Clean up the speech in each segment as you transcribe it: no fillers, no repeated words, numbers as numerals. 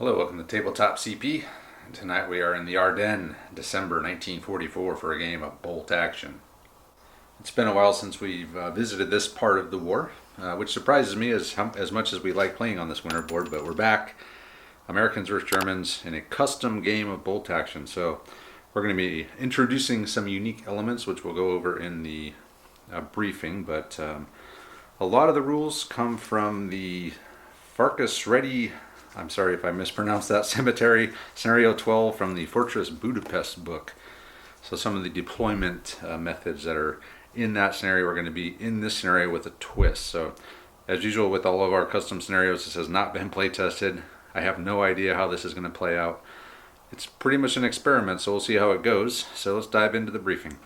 Hello, welcome to Tabletop CP. Tonight we are in the Ardennes, December 1944, for a game of bolt action. It's been a while since we've visited this part of the war, which surprises me as much as we like playing on this winter board, but we're back, Americans versus Germans, in a custom game of bolt action. So we're going to be introducing some unique elements, which we'll go over in the briefing, but a lot of the rules come from the Farkas Ready, I'm sorry if I mispronounced that, Cemetery Scenario 12 from the Fortress Budapest book. So some of the deployment methods that are in that scenario are going to be in this scenario with a twist. So as usual with all of our custom scenarios, this has not been play tested. I have no idea how this is going to play out. It's pretty much an experiment, so we'll see how it goes. So let's dive into the briefing.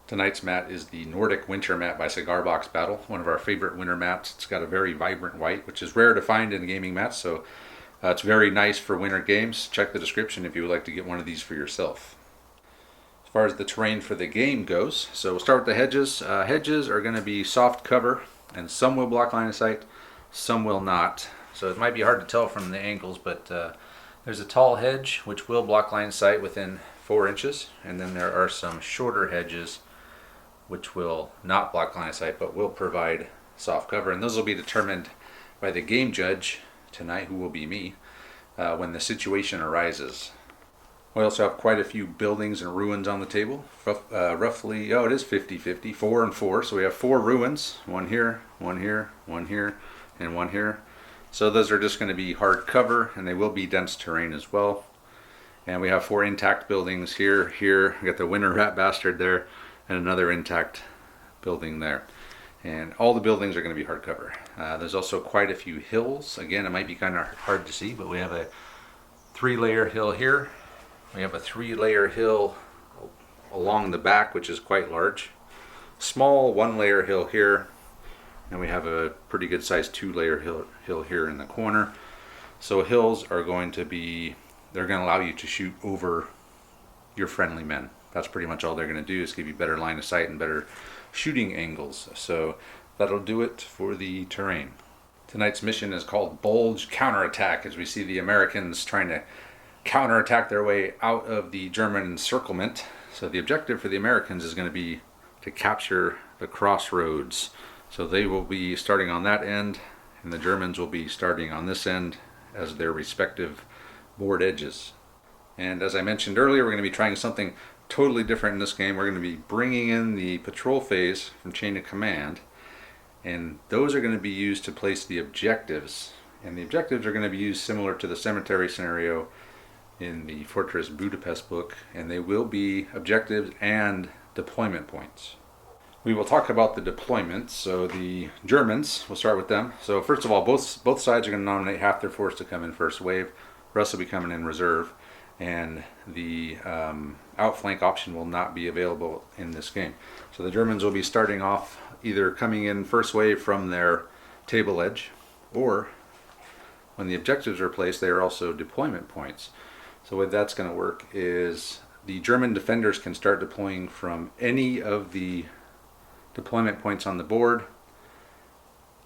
Tonight's mat is the Nordic Winter Mat by Cigar Box Battle, one of our favorite winter mats. It's got a very vibrant white, which is rare to find in gaming mats, so it's very nice for winter games. Check the description if you would like to get one of these for yourself. As far as the terrain for the game goes, so we'll start with the hedges. Hedges are going to be soft cover, and some will block line of sight, some will not. So it might be hard to tell from the angles, but there's a tall hedge which will block line of sight within 4 inches, and then there are some shorter hedges which will not block line of sight but will provide soft cover, and those will be determined by the game judge tonight, who will be me, when the situation arises. We also have quite a few buildings and ruins on the table. Roughly, it is 50-50, 4 and 4. So we have 4 ruins, one here, one here, one here, and one here. So those are just going to be hard cover, and they will be dense terrain as well. And we have 4 intact buildings here. We got the Winter Rat Bastard there, and another intact building there. And all the buildings are going to be hardcover. There's also quite a few hills. Again, it might be kind of hard to see, but we have a 3-layer hill here. We have a 3-layer hill along the back, which is quite large. Small 1-layer hill here. And we have a pretty good sized 2-layer hill here in the corner. So hills are going to be, they're going to allow you to shoot over your friendly men. That's pretty much all they're going to do, is give you better line of sight and better shooting angles. So that'll do it for the terrain. Tonight's mission is called Bulge Counter-Attack, as we see the Americans trying to counterattack their way out of the German encirclement. So the objective for the Americans is going to be to capture the crossroads. So they will be starting on that end, and the Germans will be starting on this end as their respective board edges. And as I mentioned earlier, we're going to be trying something totally different in this game. We're going to be bringing in the patrol phase from chain of command, and those are going to be used to place the objectives. And the objectives are going to be used similar to the cemetery scenario in the Fortress Budapest book, and they will be objectives and deployment points. We will talk about the deployments. So the Germans, we'll start with them. So first of all, both sides are going to nominate half their force to come in first wave. The rest will be coming in reserve, and the outflank option will not be available in this game. So the Germans will be starting off either coming in first wave from their table edge, or when the objectives are placed, they are also deployment points. So what that's going to work is the German defenders can start deploying from any of the deployment points on the board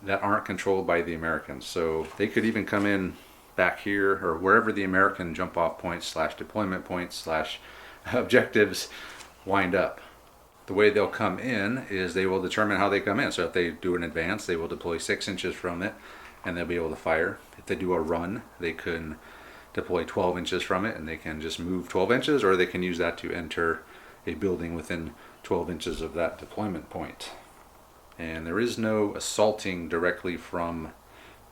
that aren't controlled by the Americans. So they could even come in back here or wherever the American jump off points / deployment points / objectives wind up. The way they'll come in is they will determine how they come in. So if they do an advance, they will deploy 6 inches from it and they'll be able to fire. If they do a run, they can deploy 12 inches from it and they can just move 12 inches, or they can use that to enter a building within 12 inches of that deployment point. And there is no assaulting directly from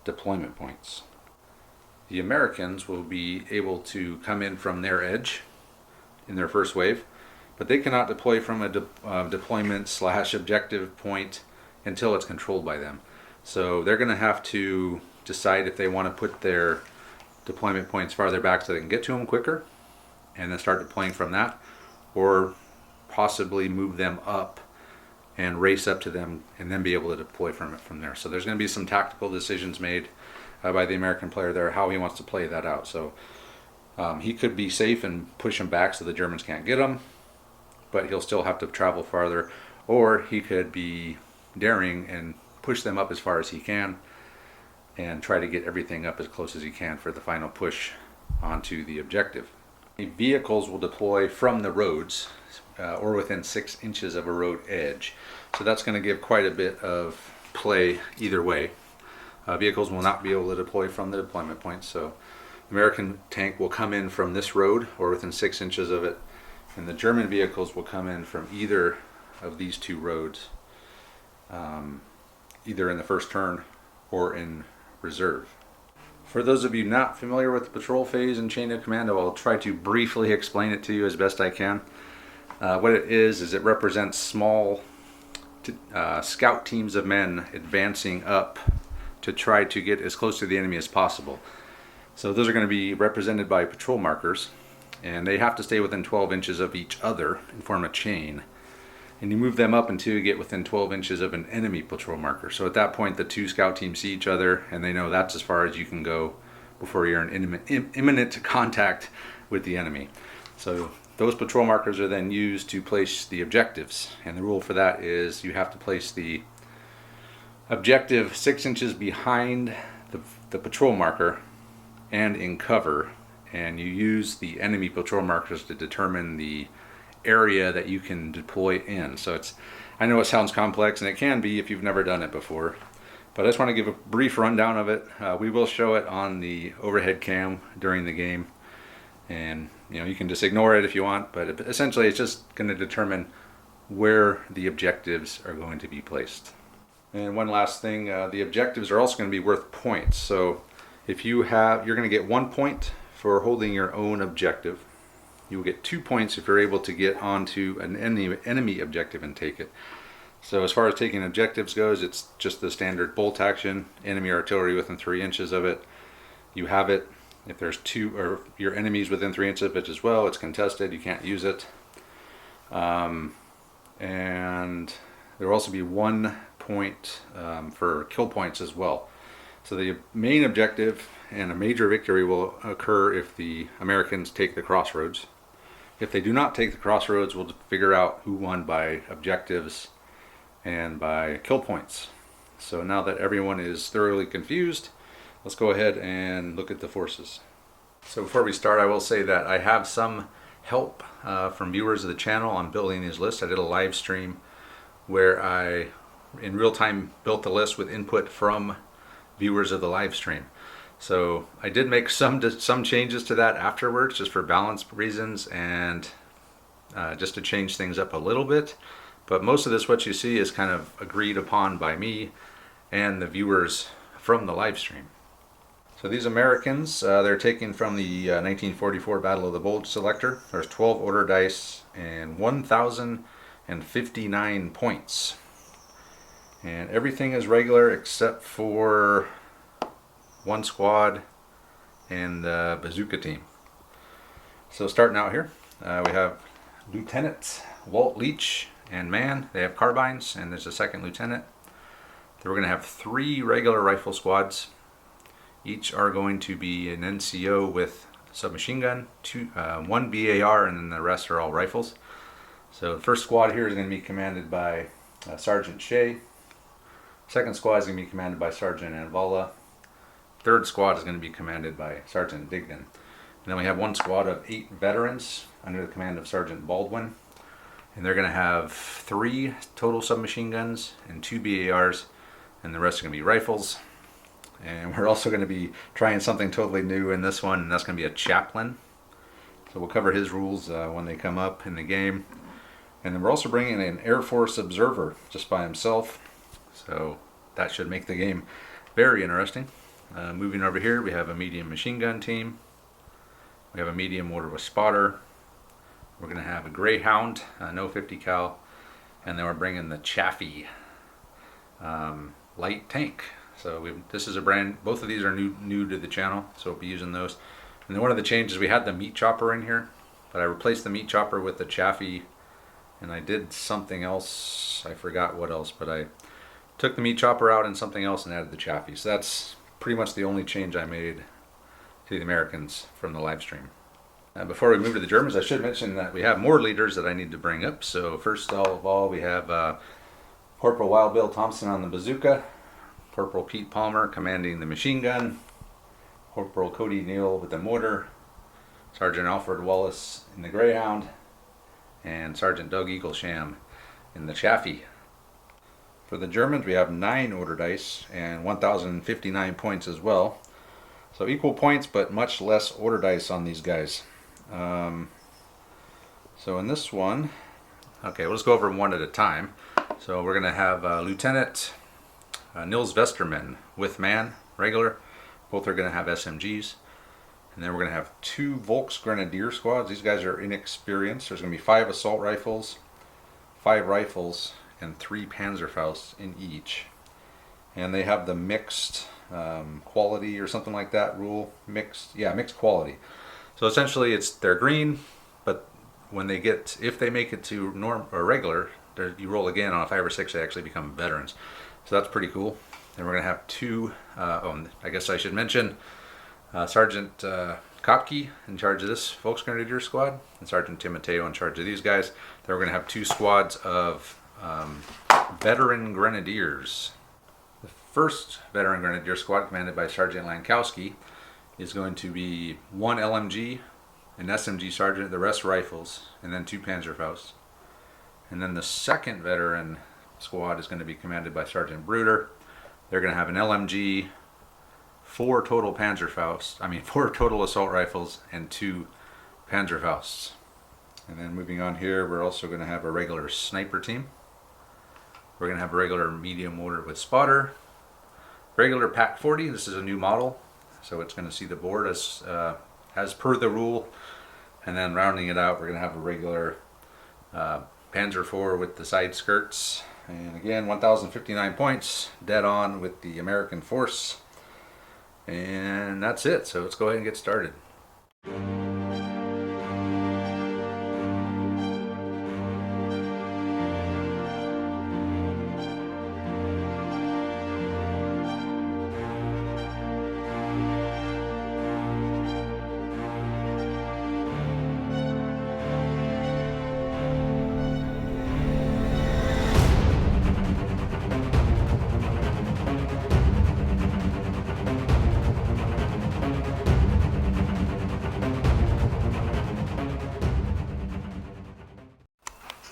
deployment points. The Americans will be able to come in from their edge in their first wave, but they cannot deploy from a deployment / objective point until it's controlled by them. So they're going to have to decide if they want to put their deployment points farther back so they can get to them quicker and then start deploying from that, or possibly move them up and race up to them and then be able to deploy from there. So there's going to be some tactical decisions made by the American player there, how he wants to play that out. So he could be safe and push them back so the Germans can't get him, but he'll still have to travel farther, or he could be daring and push them up as far as he can and try to get everything up as close as he can for the final push onto the objective. Vehicles will deploy from the roads or within 6 inches of a road edge. So that's going to give quite a bit of play either way. Vehicles will not be able to deploy from the deployment point, so the American tank will come in from this road or within 6 inches of it, and the German vehicles will come in from either of these two roads, either in the first turn or in reserve. For those of you not familiar with the patrol phase in Chain of Commando, I'll try to briefly explain it to you as best I can. What it is it represents small scout teams of men advancing up to try to get as close to the enemy as possible. So those are going to be represented by patrol markers, and they have to stay within 12 inches of each other and form a chain. And you move them up until you get within 12 inches of an enemy patrol marker. So at that point, the two scout teams see each other, and they know that's as far as you can go before you're in imminent contact with the enemy. So those patrol markers are then used to place the objectives. And the rule for that is you have to place the objective 6 inches behind the patrol marker and in cover. And you use the enemy patrol markers to determine the area that you can deploy in. So I know it sounds complex, and it can be if you've never done it before, but I just want to give a brief rundown of it. We will show it on the overhead cam during the game, and you can just ignore it if you want, but essentially it's just going to determine where the objectives are going to be placed. And one last thing, the objectives are also going to be worth points. So if you're going to get 1 point for holding your own objective. You will get 2 points if you're able to get onto an enemy objective and take it. So as far as taking objectives goes, it's just the standard bolt action, enemy artillery within 3 inches of it. You have it. If there's or your enemies within 3 inches of it as well, it's contested, you can't use it. And there will also be 1 point for kill points as well. So the main objective and a major victory will occur if the Americans take the crossroads. If they do not take the crossroads, we'll figure out who won by objectives and by kill points. So now that everyone is thoroughly confused, let's go ahead and look at the forces. So before we start, I will say that I have some help from viewers of the channel on building these lists. I did a live stream where I, in real time, built the list with input from viewers of the live stream. So I did make some changes to that afterwards, just for balance reasons and just to change things up a little bit. But most of this, what you see, is kind of agreed upon by me and the viewers from the live stream. So these Americans, they're taken from the 1944 Battle of the Bulge Selector. There's 12 order dice and 1,059 points. And everything is regular except for one squad and the bazooka team. So starting out here, we have Lieutenant Walt Leach and Mann. They have carbines, and there's a second lieutenant. Then we're going to have 3 regular rifle squads. Each are going to be an NCO with submachine gun, 1 BAR, and then the rest are all rifles. So the first squad here is going to be commanded by Sergeant Shea. Second squad is going to be commanded by Sergeant Anvala. Third squad is going to be commanded by Sergeant Dignan. And then we have 1 squad of 8 veterans under the command of Sergeant Baldwin. And they're going to have 3 total submachine guns and 2 BARs, and the rest are going to be rifles. And we're also going to be trying something totally new in this one, and that's going to be a chaplain. So we'll cover his rules when they come up in the game. And then we're also bringing an Air Force observer just by himself. So that should make the game very interesting. Moving over here, we have a medium machine gun team. We have a medium mortar with spotter. We're going to have a Greyhound, no 50 cal, and then we're bringing the Chaffee light tank. So this is both of these are new to the channel, so we'll be using those. And then one of the changes, we had the meat chopper in here, but I replaced the meat chopper with the Chaffee, and I did something else. I forgot what else, but I took the meat chopper out and something else and added the Chaffee. So that's pretty much the only change I made to the Americans from the live stream. Before we move to the Germans, I should mention that we have more leaders that I need to bring up. So first of all, we have Corporal Wild Bill Thompson on the bazooka, Corporal Pete Palmer commanding the machine gun, Corporal Cody Neal with the mortar, Sergeant Alfred Wallace in the Greyhound, and Sergeant Doug Eaglesham in the Chaffee. For the Germans, we have 9 order dice and 1,059 points as well. So equal points, but much less order dice on these guys. So in this one, okay, we'll just go over them one at a time. So we're going to have Lieutenant Nils Vesterman with man, regular. Both are going to have SMGs. And then we're going to have 2 Volks Grenadier squads. These guys are inexperienced. There's going to be 5 assault rifles, 5 rifles, and 3 Panzerfausts in each. And they have the mixed quality or something like that rule. Mixed quality. So essentially they're green, but when they get, if they make it to norm or regular, you roll again on a 5 or 6, they actually become veterans. So that's pretty cool. And we're going to have 2, I guess I should mention, Sergeant Kopke in charge of this Volksgrenadier squad, and Sergeant Timoteo in charge of these guys. Then we're going to have 2 squads of veteran grenadiers. The first veteran grenadier squad, commanded by Sergeant Lankowski, is going to be 1 LMG, an SMG sergeant, the rest rifles, and then 2 Panzerfausts. And then the second veteran squad is going to be commanded by Sergeant Bruder. They're going to have an LMG, 4 total Panzerfausts, 4 total assault rifles, and 2 Panzerfausts. And then moving on here, we're also going to have a regular sniper team. We're going to have a regular medium mortar with spotter, regular PaK 40. This is a new model, so it's going to see the board as per the rule. And then rounding it out, we're going to have a regular Panzer IV with the side skirts. And again, 1,059 points, dead on with the American force. And that's it, so let's go ahead and get started.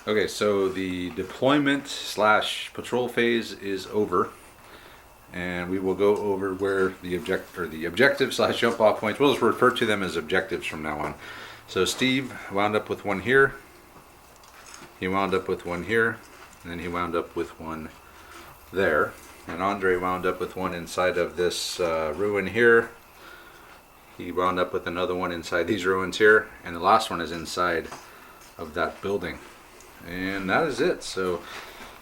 Okay, so the deployment / patrol phase is over, and we will go over where the objective / jump off points. We'll just refer to them as objectives from now on. So Steve wound up with one here, he wound up with one here, and then he wound up with one there, and Andre wound up with one inside of this ruin here. He wound up with another one inside these ruins here, and the last one is inside of that building. And that is it. So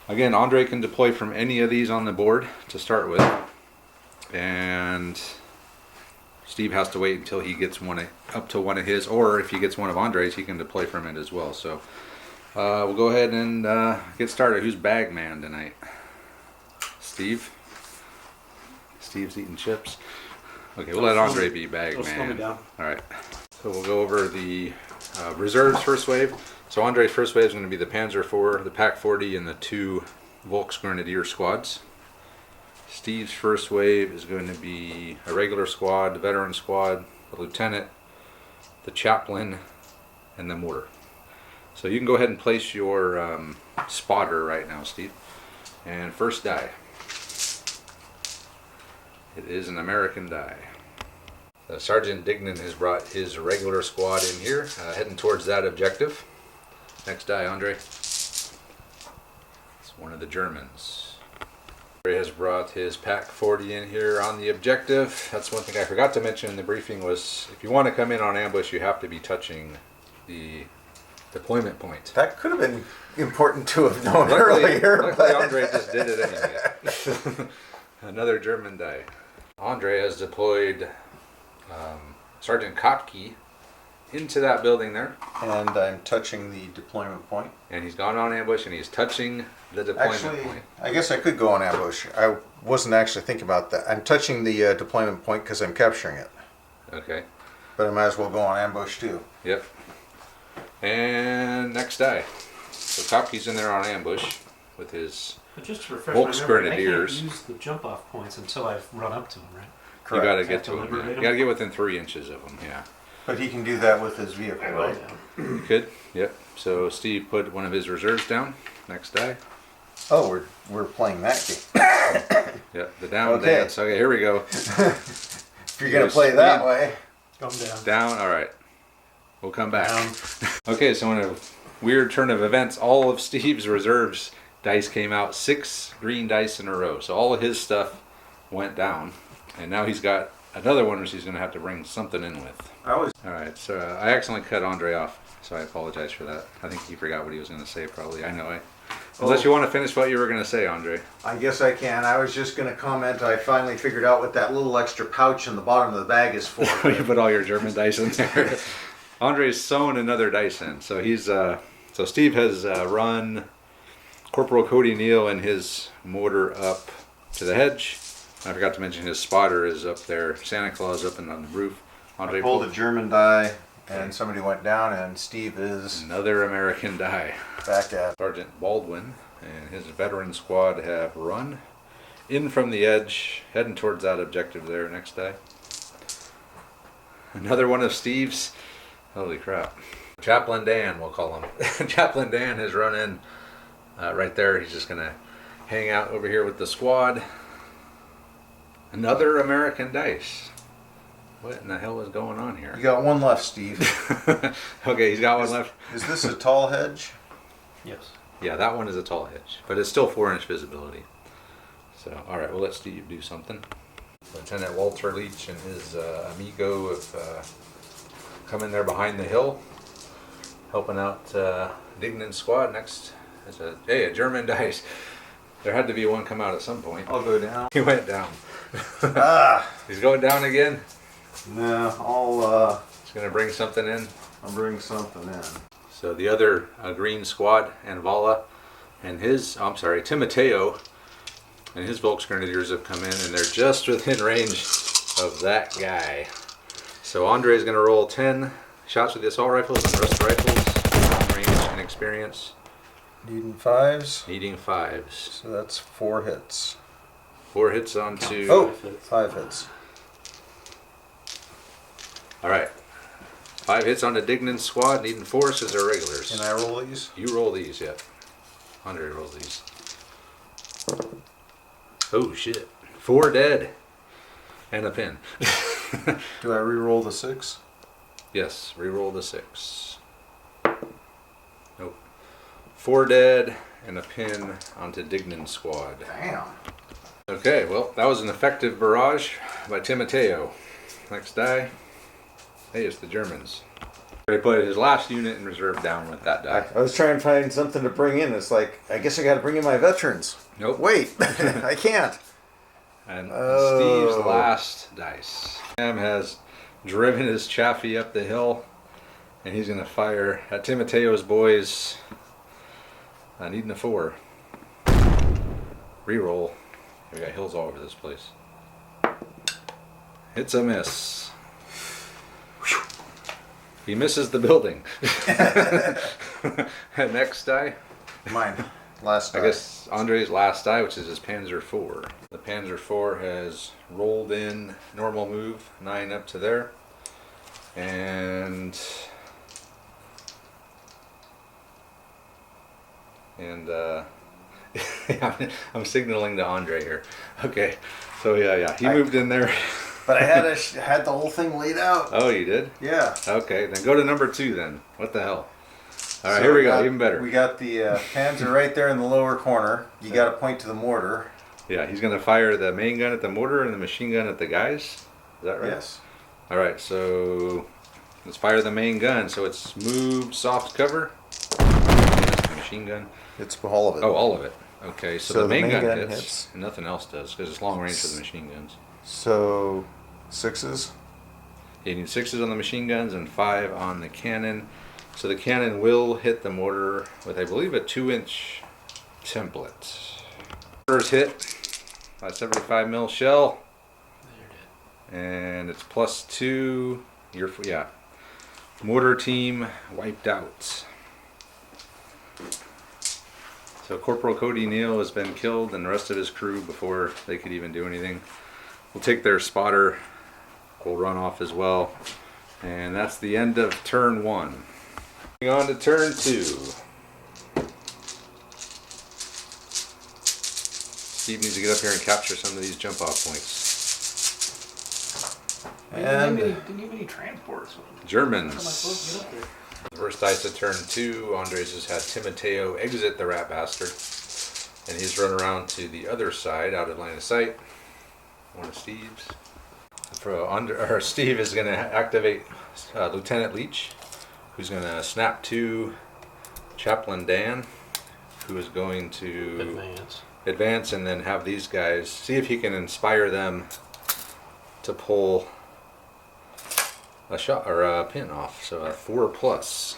again, Andre can deploy from any of these on the board to start with, and Steve has to wait until he gets up to one of his, or if he gets one of Andre's, he can deploy from it as well. So we'll go ahead and get started. Who's bag man tonight? Steve? Steve's eating chips. Okay, we'll let Andre be bag man. Slow me down. Alright, so we'll go over the reserves first wave. So Andre's first wave is going to be the Panzer IV, the PaK 40, and the 2 Volksgrenadier squads. Steve's first wave is going to be a regular squad, the veteran squad, the lieutenant, the chaplain, and the mortar. So you can go ahead and place your spotter right now, Steve. And first die. It is an American die. Sergeant Dignan has brought his regular squad in here, heading towards that objective. Next die, Andre. It's one of the Germans. Andre has brought his PaK 40 in here on the objective. That's one thing I forgot to mention in the briefing was if you want to come in on ambush, you have to be touching the deployment point. That could have been important to have known earlier. Luckily Andre just did it anyway. Another German die. Andre has deployed Sergeant Kopke into that building there. And I'm touching the deployment point. And he's gone on ambush and he's touching the deployment point. I guess I could go on ambush. I wasn't actually thinking about that. I'm touching the deployment point because I'm capturing it. Okay. But I might as well go on ambush too. Yep. And next die. So Kopke's in there on ambush with his Just to refresh Volks my memory, Grenadiers. I can't use the jump off points until I've run up to them, right? You gotta get Correct. to them. liberate You them? gotta get within 3 inches of them. Yeah. But he can do that with his vehicle, right? You could, yep. So Steve put one of his reserves down. Next die. Oh, we're playing that game. Yep, the down Okay. dance. Okay, here we go. If you're gonna play that way. Come down. Down, alright. We'll come back. Down. Okay, so in a weird turn of events, all of Steve's reserves dice came out, 6 green dice in a row. So all of his stuff went down. And now he's got another one which he's going to have to bring something in with. Alright, so I accidentally cut Andre off, so I apologize for that. I think he forgot what he was going to say probably. I know. Unless you want to finish what you were going to say, Andre. I guess I can. I was just gonna comment. I finally figured out what that little extra pouch in the bottom of the bag is for. You put all your German dice in there. Andre's sewn another dice in. So he's so Steve has run Corporal Cody Neal and his mortar up to the hedge. I forgot to mention his spotter is up there. Santa Claus up and on the roof. Andre I pulled a German die, and somebody went down, and Steve is another American die. back at. Sergeant Baldwin and his veteran squad have run in from the edge, heading towards that objective there. Next die. Another one of Steve's. Holy crap. Chaplain Dan, we'll call him. Chaplain Dan has run in right there. He's just going to hang out over here with the squad. Another American dice. What in the hell is going on here? You got one left, Steve. Okay, he's got one left. Is this a tall hedge? Yes. Yeah, that one is a tall hedge, but it's still 4-inch visibility. So, all right, we'll let Steve do something. Lieutenant Walter Leach and his amigo have come in there behind the hill, helping out Dignan's squad. Next is a German dice. There had to be one come out at some point. I'll go down. He went down. He's going down again. No, I'll He's going to bring something in. bring something in. So the other green squad, Anvala, and Timoteo, and his Volksgrenadiers have come in, and they're just within range of that guy. So Andre is going to roll 10 shots with the assault rifles and rust rifles, long range and experience. Needing 5s. Needing 5s. So that's 4 hits. 4 hits onto... Oh, 5 hits. Alright. 5 hits on the Dignan's squad, needing 4 because they're regulars. Can I roll these? You roll these, yeah. Andre rolls these. Oh shit. 4 dead. And a pin. Do I re-roll the 6? Yes, reroll the 6. Nope. 4 dead and a pin onto Dignan's squad. Damn. Okay, well, that was an effective barrage by Timoteo. Next die. Hey, it's the Germans. He put his last unit in reserve down with that die. I was trying to find something to bring in. It's like, I guess I got to bring in my veterans. Nope. Wait, I can't. And Oh. Steve's last dice. Sam has driven his Chaffee up the hill, and he's going to fire at Timoteo's boys. Needing a 4. Reroll. We got hills all over this place. It's a miss. He misses the building. Next die. Mine. Last I guess Andre's last die, which is his Panzer IV. The Panzer IV has rolled in normal move, 9 up to there. And I'm signaling to Andre here. Okay, so yeah, he moved in there. But I had the whole thing laid out. Oh, you did? Yeah. Okay, then go to number 2 then. What the hell? All right, So here we go, even better. We got the Panzer right there in the lower corner. You got to point to the mortar. Yeah, he's going to fire the main gun at the mortar and the machine gun at the guys. Is that right? Yes. All right, so let's fire the main gun. So it's moved, soft cover. That's the machine gun. It's all of it. Oh, all of it. Okay, so the main gun hits, hits. and nothing else does because it's long range for the machine guns. So 6s. You need 6s on the machine guns and 5 on the cannon. So the cannon will hit the mortar with, I believe, a 2-inch template. Mortar's hit by a 75 mil shell, and it's +2. Mortar team wiped out. So Corporal Cody Neal has been killed, and the rest of his crew before they could even do anything. We'll take their spotter. We'll run off as well. And that's the end of turn 1. Moving on to turn 2. Steve needs to get up here and capture some of these jump off points. And Didn't you have any transports? Germans. How am I supposed to get up there? First dice at turn 2, Andres has had Timoteo exit the rat bastard. And he's run around to the other side, out of line of sight. One of Steve's. Steve is going to activate Lieutenant Leach, who's going to snap to Chaplain Dan, who is going to advance and then have these guys see if he can inspire them to pull a shot or a pin off. So a 4+.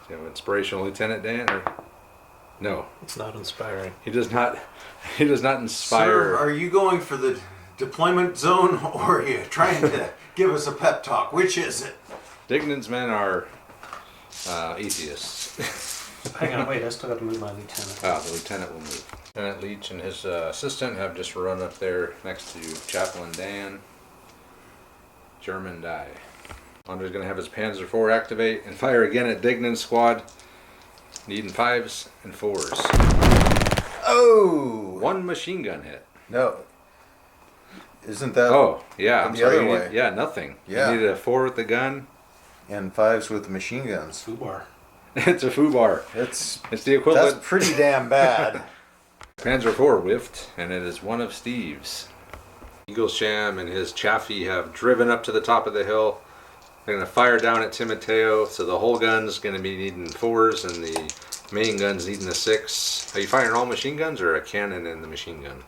Do you have inspirational Lieutenant Dan or no? It's not inspiring. He does not. He does not inspire. Sir, are you going for the deployment zone, or are you trying to give us a pep talk? Which is it? Dignan's men are atheists. Hang on, wait, I still got to move my lieutenant. The lieutenant will move. Lieutenant Leach and his assistant have just run up there next to Chaplain Dan. German die. Andre's going to have his Panzer IV activate and fire again at Dignan's squad. Needing 5s and 4s. Oh! 1 machine gun hit. No. Isn't that... Oh, yeah. I'm the sorry. other way. Yeah, nothing. Yeah. You needed a 4 with the gun. And 5s with machine guns. Fubar. It's a FUBAR. It's the equivalent. That's pretty damn bad. Panzer IV whiffed, and it is one of Steve's. Eaglesham and his Chaffee have driven up to the top of the hill. They're going to fire down at Timoteo, so the whole gun's going to be needing 4s, and the main gun's needing a 6. Are you firing all machine guns or a cannon in the machine gun?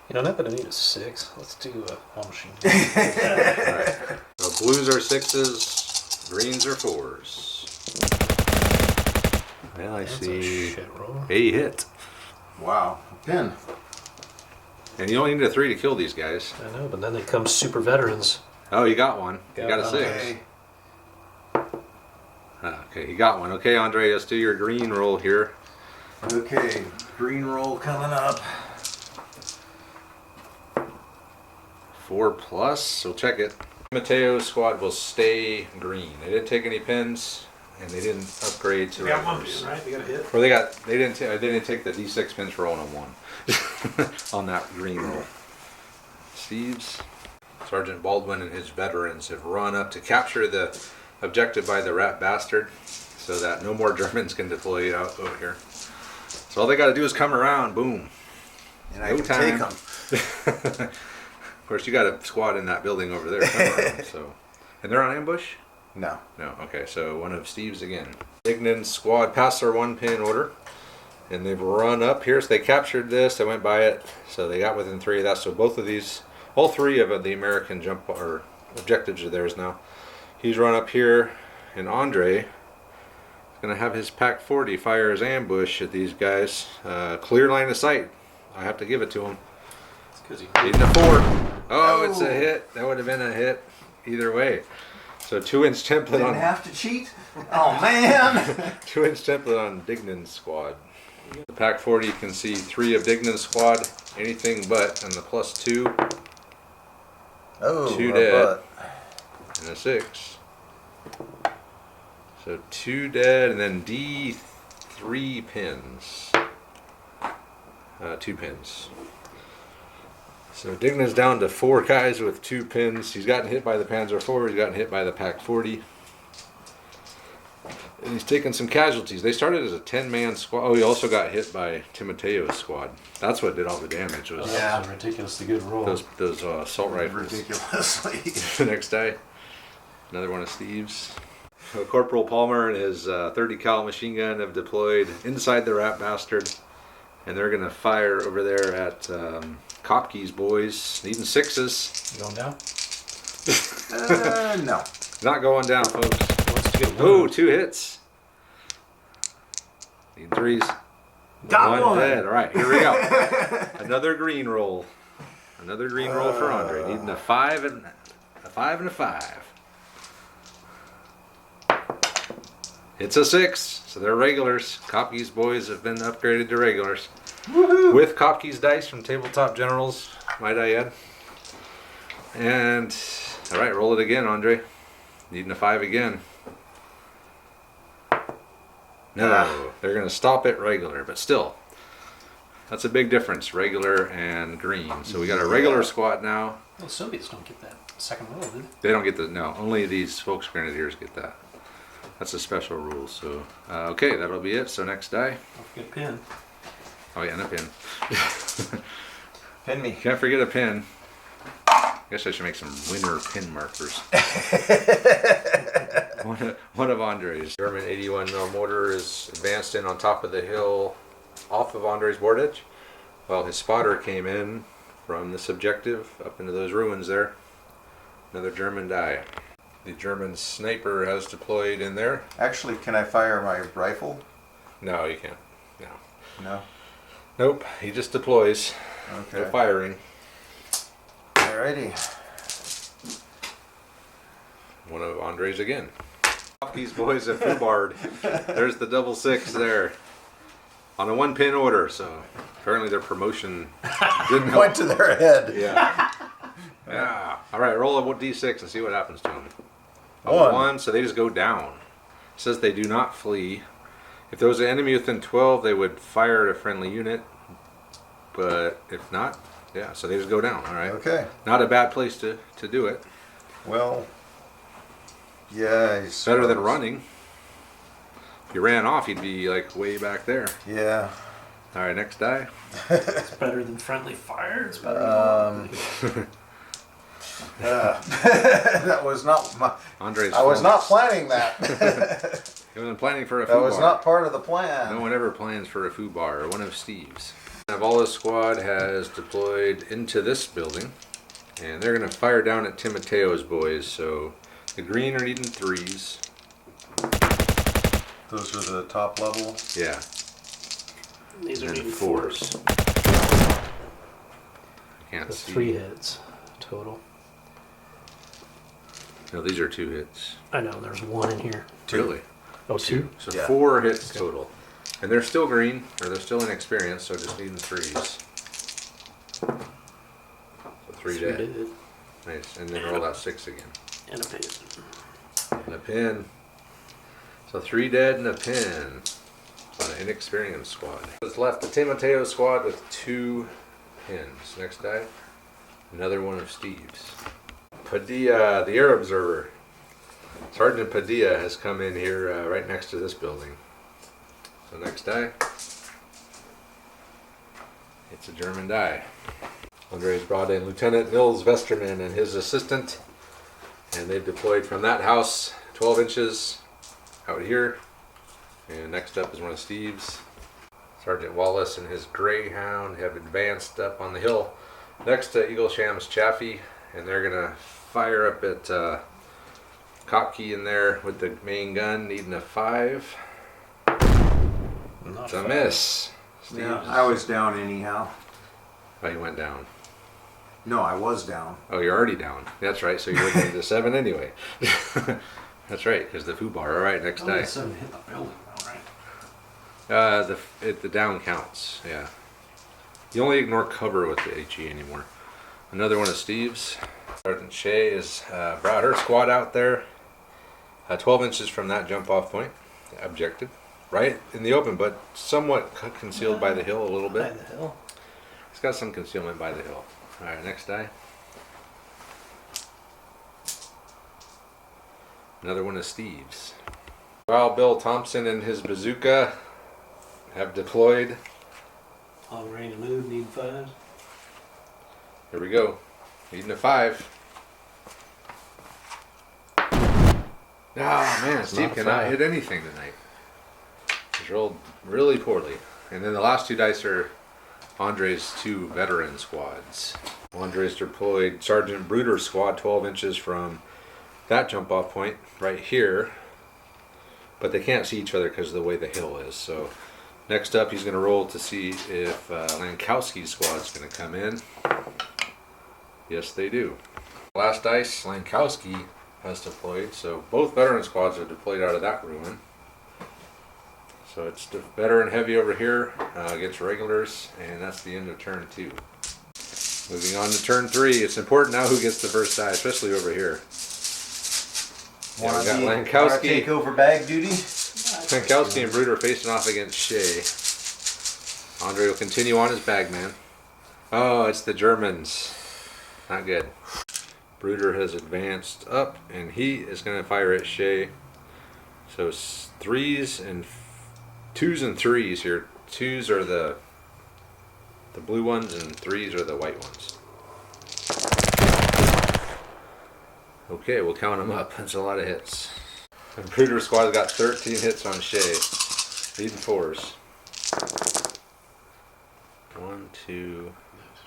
You don't happen to need a 6. Let's do one machine. Alright. So blues are 6s, greens are 4s. Well, I That's see a shit roll. a hit. Wow. Pin. And you only need a 3 to kill these guys. I know, but then they come super veterans. Oh, you got one. You got a 6. Okay. Okay, you got one. Okay, Andre, let's do your green roll here. Okay. Green roll coming up. 4+, so check it. Mateo's squad will stay green. They didn't take any pins, and they didn't upgrade to We got one regulars. pin, right? We got a hit. Or they didn't take the D6 pins for rolling a 1 on that green roll. Steve's. Sergeant Baldwin and his veterans have run up to capture the objective by the rat bastard, so that no more Germans can deploy out over here. So all they got to do is come around, boom. And I can take them. Of course, you got a squad in that building over there somewhere. So, and they're on ambush? No. No. Okay, so one of Steve's again. Dignan's squad passed their 1-pin order, and they've run up here. So they captured this. They went by it. So they got within 3 of that. So both of these, all 3 of the American jump or objectives are theirs now. He's run up here, and Andre is going to have his Pac 40 fire his ambush at these guys. Clear line of sight. I have to give it to him. Needing a 4. Oh, it's a hit. That would have been a hit either way. So 2-inch template Didn't on have to cheat? Oh, man! 2-inch template on Dignan's squad. The Pac 40 can see 3 of Dignan's squad. Anything but, and the +2. Oh, 2 a dead. butt. And a 6. So 2 dead, and then D3 pins. 2 pins. So Dignan's down to 4 guys with 2 pins. He's gotten hit by the Panzer IV. He's gotten hit by the Pac 40. And he's taken some casualties. They started as a 10-man squad. Oh, he also got hit by Timoteo's squad. That's what did all the damage. Was That was a ridiculously good roll. those assault rifles. Ridiculously. The next day, another one of Steve's. So Corporal Palmer and his 30 cal machine gun have deployed inside the rat bastard, and they're gonna fire over there at Kopke's boys, needing 6s. You going down? No. Not going down, folks. Wants to get Oh, 2 hits. Needing 3s. Got one. Dead. All right, here we go. Another green roll. Another green roll for Andre. Needing a 5 and a 5 and a 5. It's a 6, so they're regulars. Kopke's boys have been upgraded to regulars. Woohoo! With Kopke's dice from Tabletop Generals, might I add. And All right, roll it again, Andre. Needing a 5 again. No, they're going to stop it regular, but still. That's a big difference, regular and green. So we got a regular squad now. Well, Soviets don't get that second roll, do they? They don't get the, no, only these folks grenadiers get that. That's a special rule. So, okay, that'll be it. So next die. Don't forget pin. Oh yeah, and a pin. Pin me. Can't forget a pin. Guess I should make some winner pin markers. one of Andre's. German 81 mm mortar is advanced in on top of the hill off of Andre's board edge. Well, his spotter came in from this objective up into those ruins there. Another German die. The German sniper has deployed in there. Actually, can I fire my rifle? No, you can't. No. No. Nope, he just deploys. Okay. No firing. Alrighty. One of Andre's again. These boys at Fubard. There's the 6 there. On a 1-pin order, so apparently their promotion didn't help. Went to their head. Yeah. Yeah. Alright, roll a d6 and see what happens to them. One. 1, so they just go down. It says they do not flee. If there was an enemy within 12, they would fire at a friendly unit. But if not, yeah, so they just go down. Alright. Okay. Not a bad place to do it. Well, yeah. I Better than suppose. running. If you ran off, you'd be like way back there. Yeah. Alright, next die. It's better than friendly fire. It's better than That was not my. Andre's I was phone. not planning that. He wasn't planning for a That foo was bar. not part of the plan. No one ever plans for a foo bar or one of Steve's. Navala's squad has deployed into this building, and they're going to fire down at Timoteo's boys. So the green are needing 3s. Those are the top level. Yeah, These are and needing 4s. Can't That's see. 3 hits total. No, these are 2 hits. I know, there's 1 in here. Really? Oh, 2? So Yeah. 4 hits total. And they're still green, or they're still inexperienced, so just needing 3s. So 3 dead. Did. Nice. And then roll that 6 again. And a pin. And a pin. So 3 dead and a pin on an inexperienced squad. What's left? The Timoteo squad with 2 pins. Next die. Another one of Steve's. Padilla, the air observer. Sergeant Padilla has come in here right next to this building. So next die. It's a German die. Andre's brought in Lieutenant Nils Vesterman and his assistant. And they've deployed from that house 12 inches out here. And next up is one of Steve's. Sergeant Wallace and his Greyhound have advanced up on the hill next to Eaglesham's Chaffee. And they're going to fire up at Cocky in there with the main gun, needing a 5. Not It's a 5. miss. Steve's. Yeah, I was down anyhow. Oh, you went down. No, I was down. Oh, you're already down. That's right. So you would need the 7 anyway. That's right, because the foo bar. All right, next Only die. 7 hit the building, though, right? The down counts. Yeah. You only ignore cover with the HE anymore. Another one of Steve's. Sergeant Shea has brought her squad out there. 12 inches from that jump off point. Objective. Right in the open, but somewhat concealed by the hill a little By bit. the hill. It's got some concealment by the hill. Alright, next die. Another one of Steve's. While Bill Thompson and his bazooka have deployed. Long range move, need 5s. Here we go. Needing a 5. Oh man, Steve Not cannot 5. hit anything tonight. He's rolled really poorly. And then the last 2 dice are Andre's 2 veteran squads. Andre's deployed Sergeant Bruder's squad 12 inches from that jump off point right here. But they can't see each other because of the way the hill is. So next up he's going to roll to see if Lankowski's squad's going to come in. Yes, they do. Last dice, Lankowski has deployed. So both veteran squads are deployed out of that ruin. So it's the veteran heavy over here against regulars, and that's the end of turn 2. Moving on to turn 3. It's important now who gets the first die, especially over here. Yeah, we got Wanna Lankowski. take over bag duty? Lankowski and Bruder facing off against Shea. Andre will continue on as bagman. Oh, it's the Germans. Not good. Bruder has advanced up, and he is going to fire at Shea. So 2s and 3s here. 2s are the blue ones, and 3s are the white ones. Okay, we'll count them up. That's a lot of hits. And Bruder's squad got 13 hits on Shea. Leading 4s. 1, 2,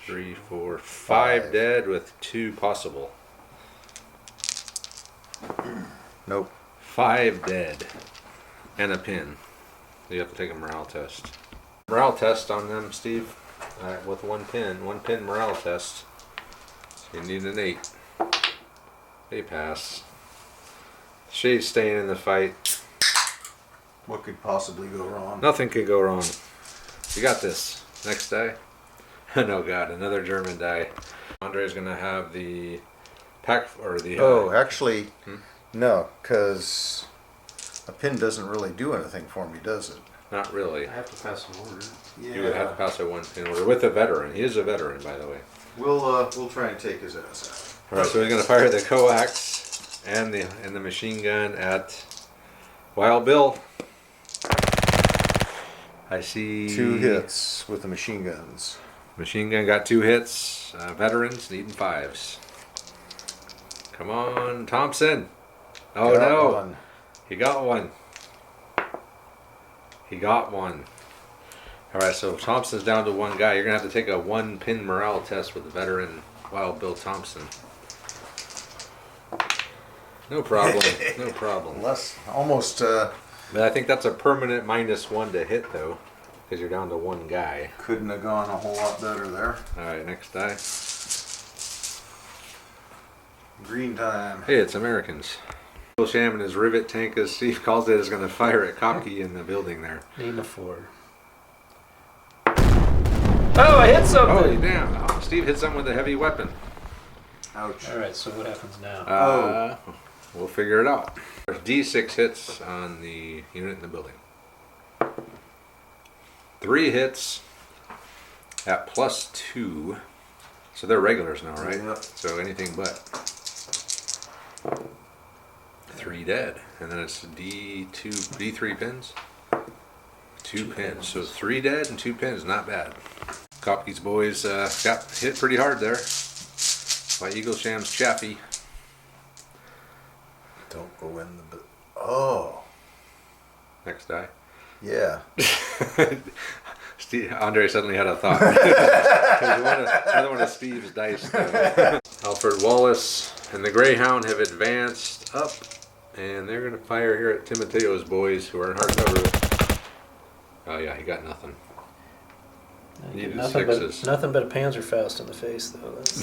3, 4, 5 dead with 2 possible. Nope. 5 dead. And a pin. You have to take a morale test. Morale test on them, Steve. Alright, with 1 pin. 1 pin morale test. So you need an 8. They pass. Shea's staying in the fight. What could possibly go wrong? Nothing could go wrong. You got this. Next die. Oh god, another German die. Andre's gonna have the pack or the. Oh, actually, no, because a pin doesn't really do anything for me, does it? Not really. I have to pass an order. Yeah. You would have to pass a 1 pin order with a veteran. He is a veteran, by the way. We'll try and take his ass out. All right, so he's gonna fire the coax and the machine gun at Wild Bill. I see 2 hits with the machine guns. Machine gun got 2 hits. Veterans needing 5s. Come on, Thompson. Oh Got no, one. he got one. He got one. All right, so Thompson's down to 1 guy. You're gonna have to take a 1 pin morale test with the veteran Wild Bill Thompson. No problem. No problem. Less, almost, But I think that's a permanent -1 to hit, though, because you're down to 1 guy. couldn't have gone a whole lot better there. All right, next die. Green time. Hey, it's Americans. Bill Sham and his rivet tank, as Steve calls it, is going to fire at Kopke in the building there. Need a 4. Oh, I hit Oh, something! damn. Oh, Steve hit something with a heavy weapon. Ouch. Alright, so what happens now? We'll figure it out. There's D6 hits on the unit in the building. 3 hits at +2. So they're regulars now, right? Yep. So anything but. 3 dead. And then it's D3 pins. 2 pins. So 3 dead and 2 pins. Not bad. Kopke's boys got hit pretty hard there by Eagle Sham's Chaffee. Don't go in the... Oh. Next die. Yeah. Andre suddenly had a thought. Another one of Steve's dice. Alfred Wallace and the Greyhound have advanced up, and they're going to fire here at Timoteo's boys, who are in hardcover. Oh yeah, he got nothing. Needed Nothing 6s. but a Panzerfaust in the face, though. That's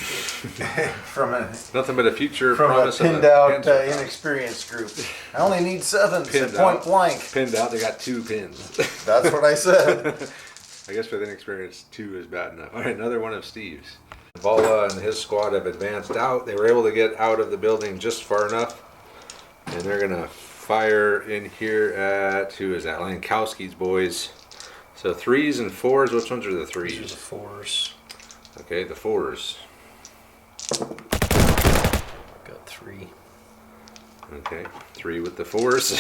From a Nothing but a future from a promise of pinned a out Panzer. inexperienced group. I only need 7s Pinned at point out. blank. Pinned out, they got 2 pins. That's what I said. I guess with inexperience, 2 is bad enough. All right, another one of Steve's. Vola and his squad have advanced out. They were able to get out of the building just far enough. And they're going to fire in here at, who is that? Lankowski's boys. So 3s and 4s. Which ones are the These are 3s? the 4s. Okay, the 4s. Got 3. Okay, 3 with the 4s.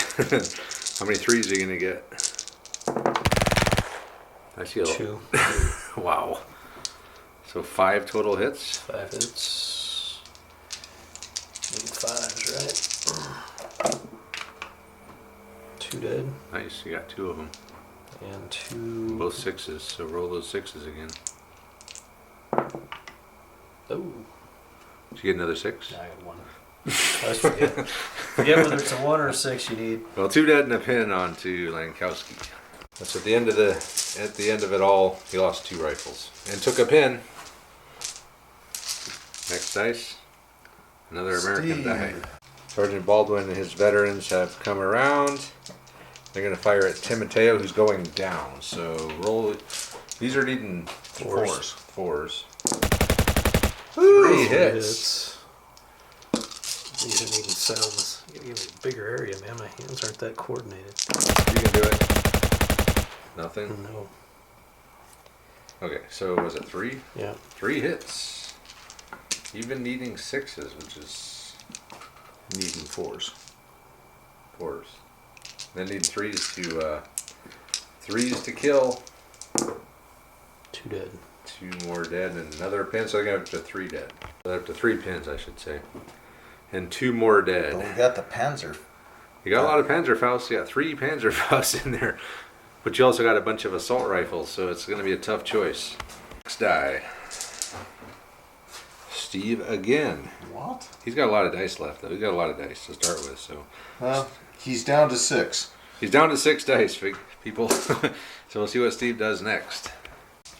How many 3s are you going to get? I see a 2. Wow. So 5 total hits. 5 hits. Need 5s, right? 2 dead. Nice, you got 2 of them. And 2. Both 6s, so roll those 6s again. Oh. Did you get another 6? I got 1. I always forget. Forget whether it's a 1 or a 6 you need. Well, 2 dead and a pin on to Lankowski. So at the end of it all, he lost 2 rifles and took a pin. Next dice, another American die. Sergeant Baldwin and his veterans have come around. They're going to fire at Timoteo, who's going down. So roll. These are needing 4s. Three hits. You didn't even sound. You gotta give me a bigger area, man. My hands aren't that coordinated. You can do it. Nothing. No. Okay, so was it 3? Yeah. 3 hits. Even needing 6s, which is Needing 4s. 4s. Then need 3s to kill. 2 dead. 2 more dead and another pin, so they're going to have up to 3 dead. So up to 3 pins, I should say. And 2 more dead. But we got the Panzer. You got a lot of Panzerfaust. You got 3 Panzerfausts in there. But you also got a bunch of assault rifles, so it's going to be a tough choice. Next die. Steve again. What? He's got a lot of dice left, though. He's got a lot of dice to start with, so. Well, he's down to 6. He's down to 6 dice, people. So we'll see what Steve does next.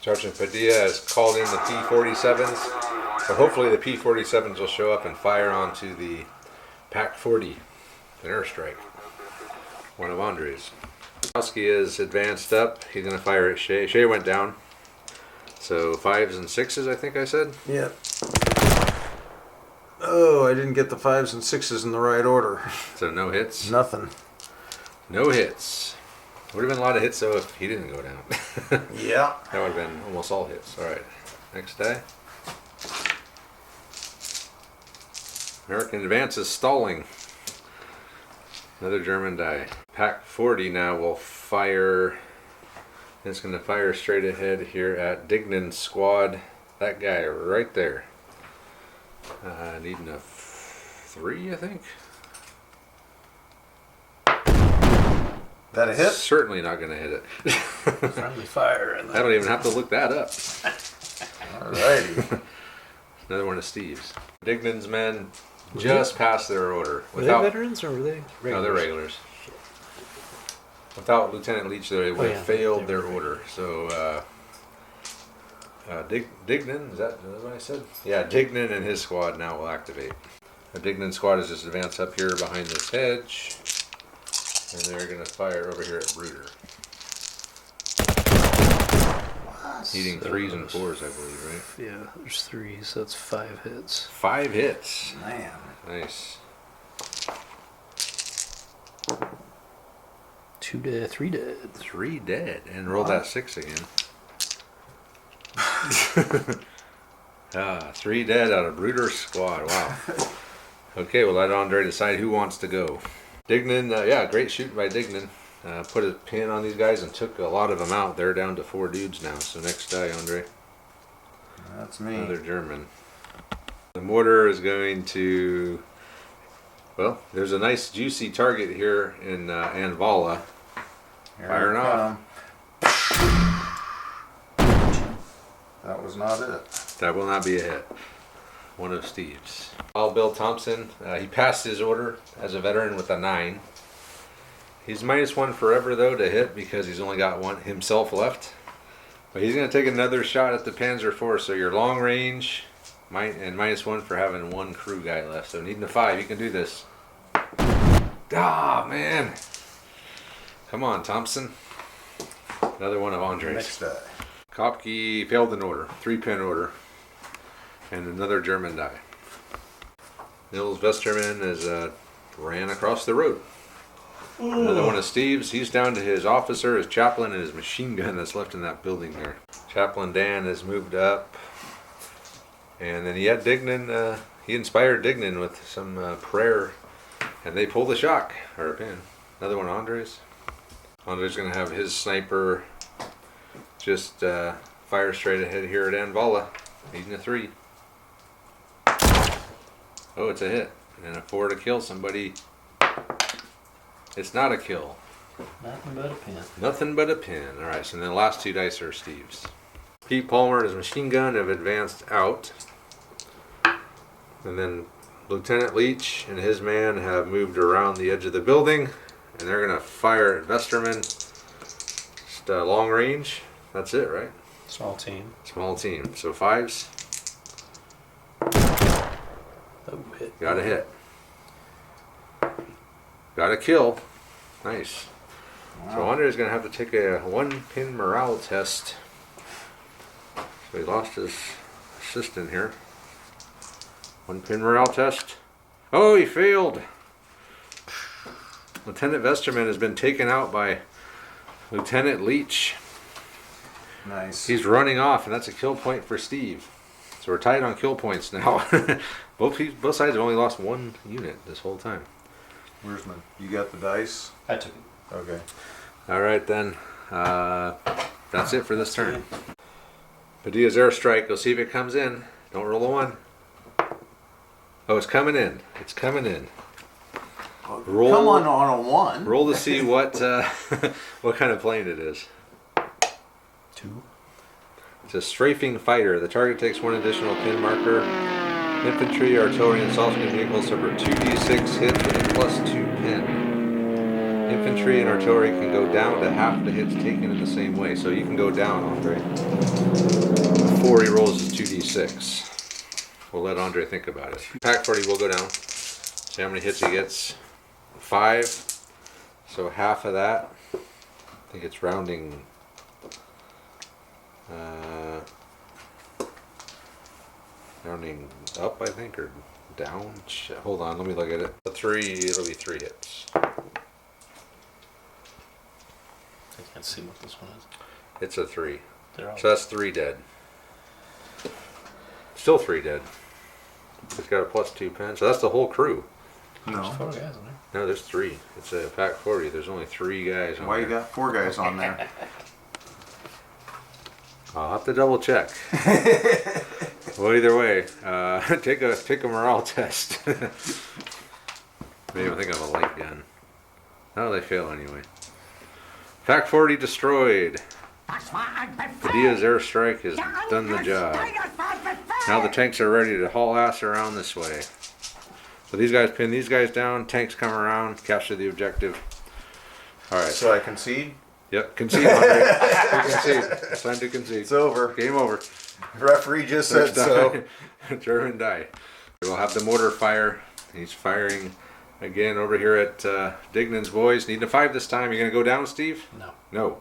Sergeant Padilla has called in the P-47s. So hopefully the P-47s will show up and fire onto the PAC-40. An airstrike. One of Andre's. Kowski is advanced up. He's going to fire at Shea. Shea went down. So 5s and 6s, I think I said. Yep. Oh, I didn't get the 5s and 6s in the right order. So no hits. Nothing. No hits. Would have been a lot of hits though if he didn't go down. Yeah. That would have been almost all hits. All right. Next die. American advance is stalling. Another German die. PAC-40 now will fire. It's going to fire straight ahead here at Dignan's squad. That guy right there. Needing a 3, I think. That a hit? Certainly not going to hit it. Friendly fire. I don't even have to look that up. Alrighty. Another one of Steve's. Dignan's men just passed their order. Were they veterans or were they regulars? No, they're regulars. Without Lieutenant Leach, they would have failed their order. So, Dignan, is that what I said? Yeah, Dignan and his squad now will activate. The Dignan squad is just advanced up here behind this hedge. And they're going to fire over here at Bruder. Needing 3s and 4s, I believe, right? Yeah, there's 3s, so that's 5 hits. 5 hits. Man. Nice. 2 dead, 3 dead. 3 dead. And roll that 6 again. 3 dead out of Bruder's squad. Wow. Okay, we'll let Andre decide who wants to go. Dignan, yeah, great shooting by Dignan. Put a pin on these guys and took a lot of them out. They're down to 4 dudes now. So next die, Andre. That's me. Another German. The mortar is going to... Well, there's a nice juicy target here in Anvala. Firing off. That was not it. That will not be a hit. One of Steve's. Wild Bill Thompson, he passed his order as a veteran with a 9. He's -1 forever though to hit because he's only got one himself left. But he's going to take another shot at the Panzer IV. So your long range and -1 for having 1 crew guy left. So needing a 5, you can do this. Ah, man. Come on, Thompson. Another one of Andre's. Next die. Kopke failed an order, 3-pin order, and another German die. Nils Westerman is ran across the road. Another one of Steve's. He's down to his officer, his chaplain, and his machine gun that's left in that building there. Chaplain Dan has moved up, and then he had Dignan. He inspired Dignan with some prayer, and they pulled a shock or a pin. Another one of Andre's. Andre's going to have his sniper. Just fire straight ahead here at Anvala. Needing a 3. Oh, it's a hit. And a 4 to kill somebody. It's not a kill. Nothing but a pin. Nothing but a pin. Alright, so then the last 2 dice are Steve's. Pete Palmer and his machine gun have advanced out. And then Lieutenant Leach and his man have moved around the edge of the building. And they're going to fire at Westerman. Just long range. That's it, right? Small team. Small team. So 5s. Oh, hit. Got a hit. Got a kill. Nice. Wow. So Andre's going to have to take a 1-pin morale test. So he lost his assistant here. One pin morale test. Oh, he failed. Lieutenant Vesterman has been taken out by Lieutenant Leach. Nice. He's running off, and that's a kill point for Steve. So we're tied on kill points now. both sides have only lost one unit this whole time. Where's my? You got the dice? I took it. Okay. All right then. That's it for this turn. Padilla's airstrike. We'll see if it comes in. Don't roll a 1. Oh, it's coming in. It's coming in. Roll. Come on a 1. Roll to see what what kind of plane it is. 2. It's a strafing fighter. The target takes 1 additional pin marker. Infantry, artillery, and assault vehicles suffer 2d6 hits with a +2 pin. Infantry and artillery can go down to half the hits taken in the same way. So you can go down, Andre. Before he rolls his 2d6. We'll let Andre think about it. Pack 40 will go down. See how many hits he gets. 5. So half of that. I think it's rounding. Rounding up, I think, or down. Shit, hold on, let me look at it. A 3, it'll be 3 hits. I can't see what this one is. It's a 3. They're all So that's 3 dead. Still 3 dead. It's got a +2 pin. So that's the whole crew. There's No. 4 guys in there. No, there's 3. It's a pack 40. There's only 3 guys on Why you there. got 4 guys on there? I'll have to double check. Well, either way, take a morale test. Maybe I'm thinking of a light gun. No, they fail anyway. Pack 40 destroyed. Padilla's airstrike has done the job. Now the tanks are ready to haul ass around this way. So these guys pin these guys down. Tanks come around, capture the objective. All right. So I concede. Yep, concede, Andre. Concede. It's time to concede. It's over. Game over. Referee just said so. German die. We'll have the mortar fire. He's firing again over here at Dignan's boys. Need a 5 this time. You gonna go down, Steve? No. No.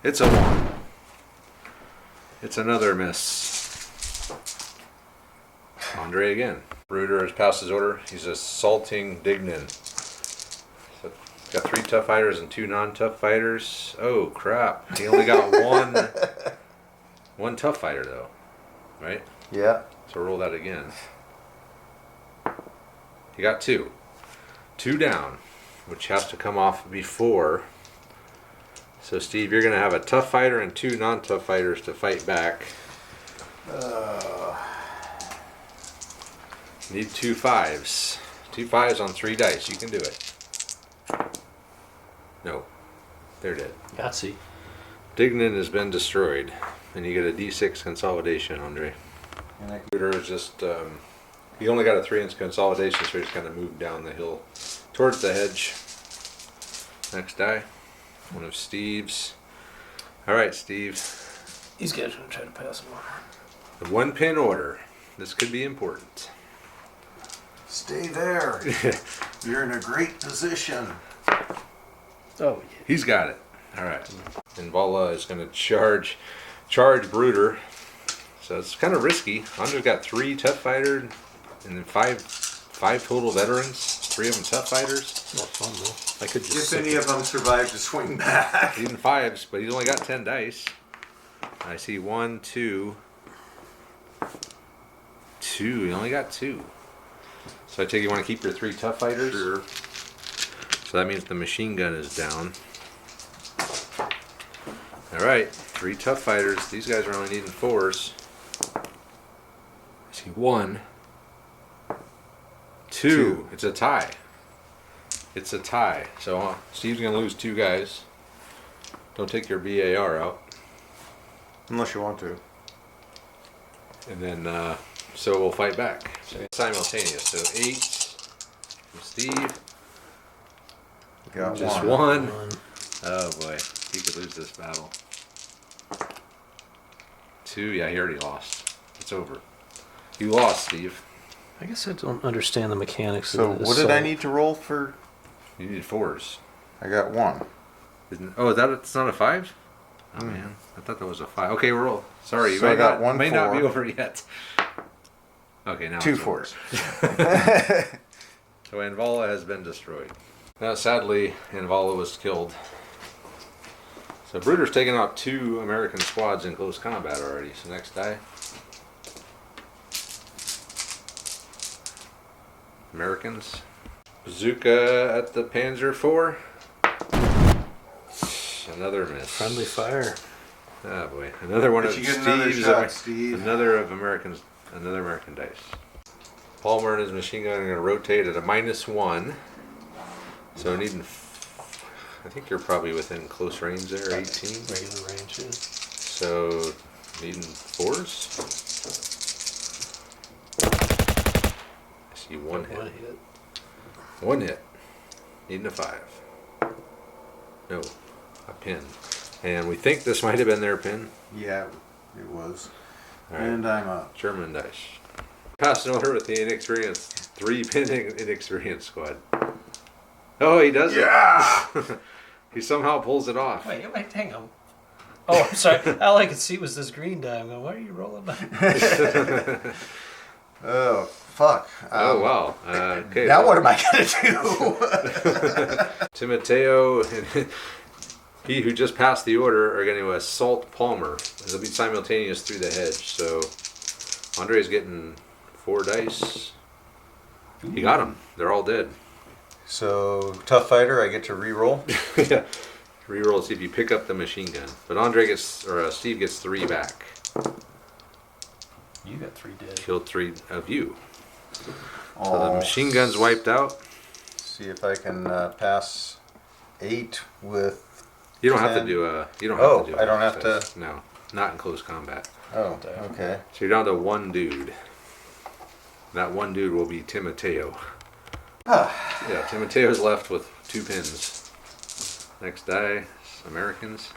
It's a 1. It's another miss. Andre again. Bruder has passed his order. He's assaulting Dignan. So, got 3 tough fighters and 2 non-tough fighters. Oh crap! He only got one tough fighter though, right? Yeah. So roll that again. He got 2. 2 down, which has to come off before. So Steve, you're gonna have a tough fighter and 2 non-tough fighters to fight back. Need 2 5s. 2 5s on 3 dice. You can do it. No, they're dead. Yahtzee. Dignan has been destroyed, and you get a D6 consolidation, Andre. And I Computer is just he only got a 3-inch consolidation, so he's kind of moved down the hill towards the hedge. Next die, one of Steve's. All right, Steve. These guys are going to try to pass them on. The 1-pin order. This could be important. Stay there. You're in a great position. Oh, yeah. He's got it. All right. And Vala is going to charge Bruder. So it's kind of risky. Andre's got 3 tough fighters and then five total veterans. 3 of them tough fighters. It's not fun, though. I could just If sit any there. of them survive to swing back. Even 5s, but he's only got 10 dice. I see 1, 2. 2. He only got 2. So I take it you want to keep your 3 tough fighters? Sure. So that means the machine gun is down. Alright, 3 tough fighters. These guys are only needing 4s. I see 1. 2. It's a tie. It's a tie. So Steve's going to lose 2 guys. Don't take your BAR out. Unless you want to. And then, so we'll fight back. So simultaneous. So 8 from Steve. Got Just 1. 1. Oh boy, he could lose this battle. 2, yeah, he already lost. It's over. You lost, Steve. I guess I don't understand the mechanics So of this. what did I need to roll for? You need 4s. I got 1. Oh, it's not a 5? Oh man, I thought that was a 5. Okay, roll. Sorry, So I got one may not be 4. over yet. Okay, now Two it's fours. So Anvala has been destroyed. Now, sadly, Anvala was killed. So Bruder's taken out 2 American squads in close combat already. So next die. Americans. Bazooka at the Panzer IV. Another miss. Friendly fire. Oh boy, another one But of you get another Steve's. shot, Steve. Another American dice. Palmer and his machine gun are going to rotate at a -1. So needing, I think you're probably within close range there, 18. Regular range, yeah. So needing 4s. I see one hit. One hit. One hit. Needing a 5. No, a pin. And we think this might have been their pin. Yeah, it was. All right. And I'm up. German dice. Pass an order with the inexperienced 3-pin inexperienced squad. Oh, he does it. Yeah! He somehow pulls it off. Wait, hang on. Oh, I'm sorry. All I could see was this green die. I'm going, why are you rolling back? Oh, fuck. Oh, wow. Okay. Now what am I going to do? Timoteo and he who just passed the order are going to assault Palmer. It'll be simultaneous through the hedge. So Andre's getting 4 dice. He got them. They're all dead. So, tough fighter, I get to re-roll. Yeah. Reroll to see if you pick up the machine gun. But Andre gets, or Steve gets 3 back. You got 3 dead. Killed 3 of you. Oh, So the machine gun's wiped out. see if I can pass 8 with... You don't have to 10. do a. You don't Oh, have to do. I don't have access. No, not in close combat. Oh, okay. So you're down to 1 dude. That 1 dude will be Timoteo. Yeah, Timoteo's left with 2 pins. Next die, Americans.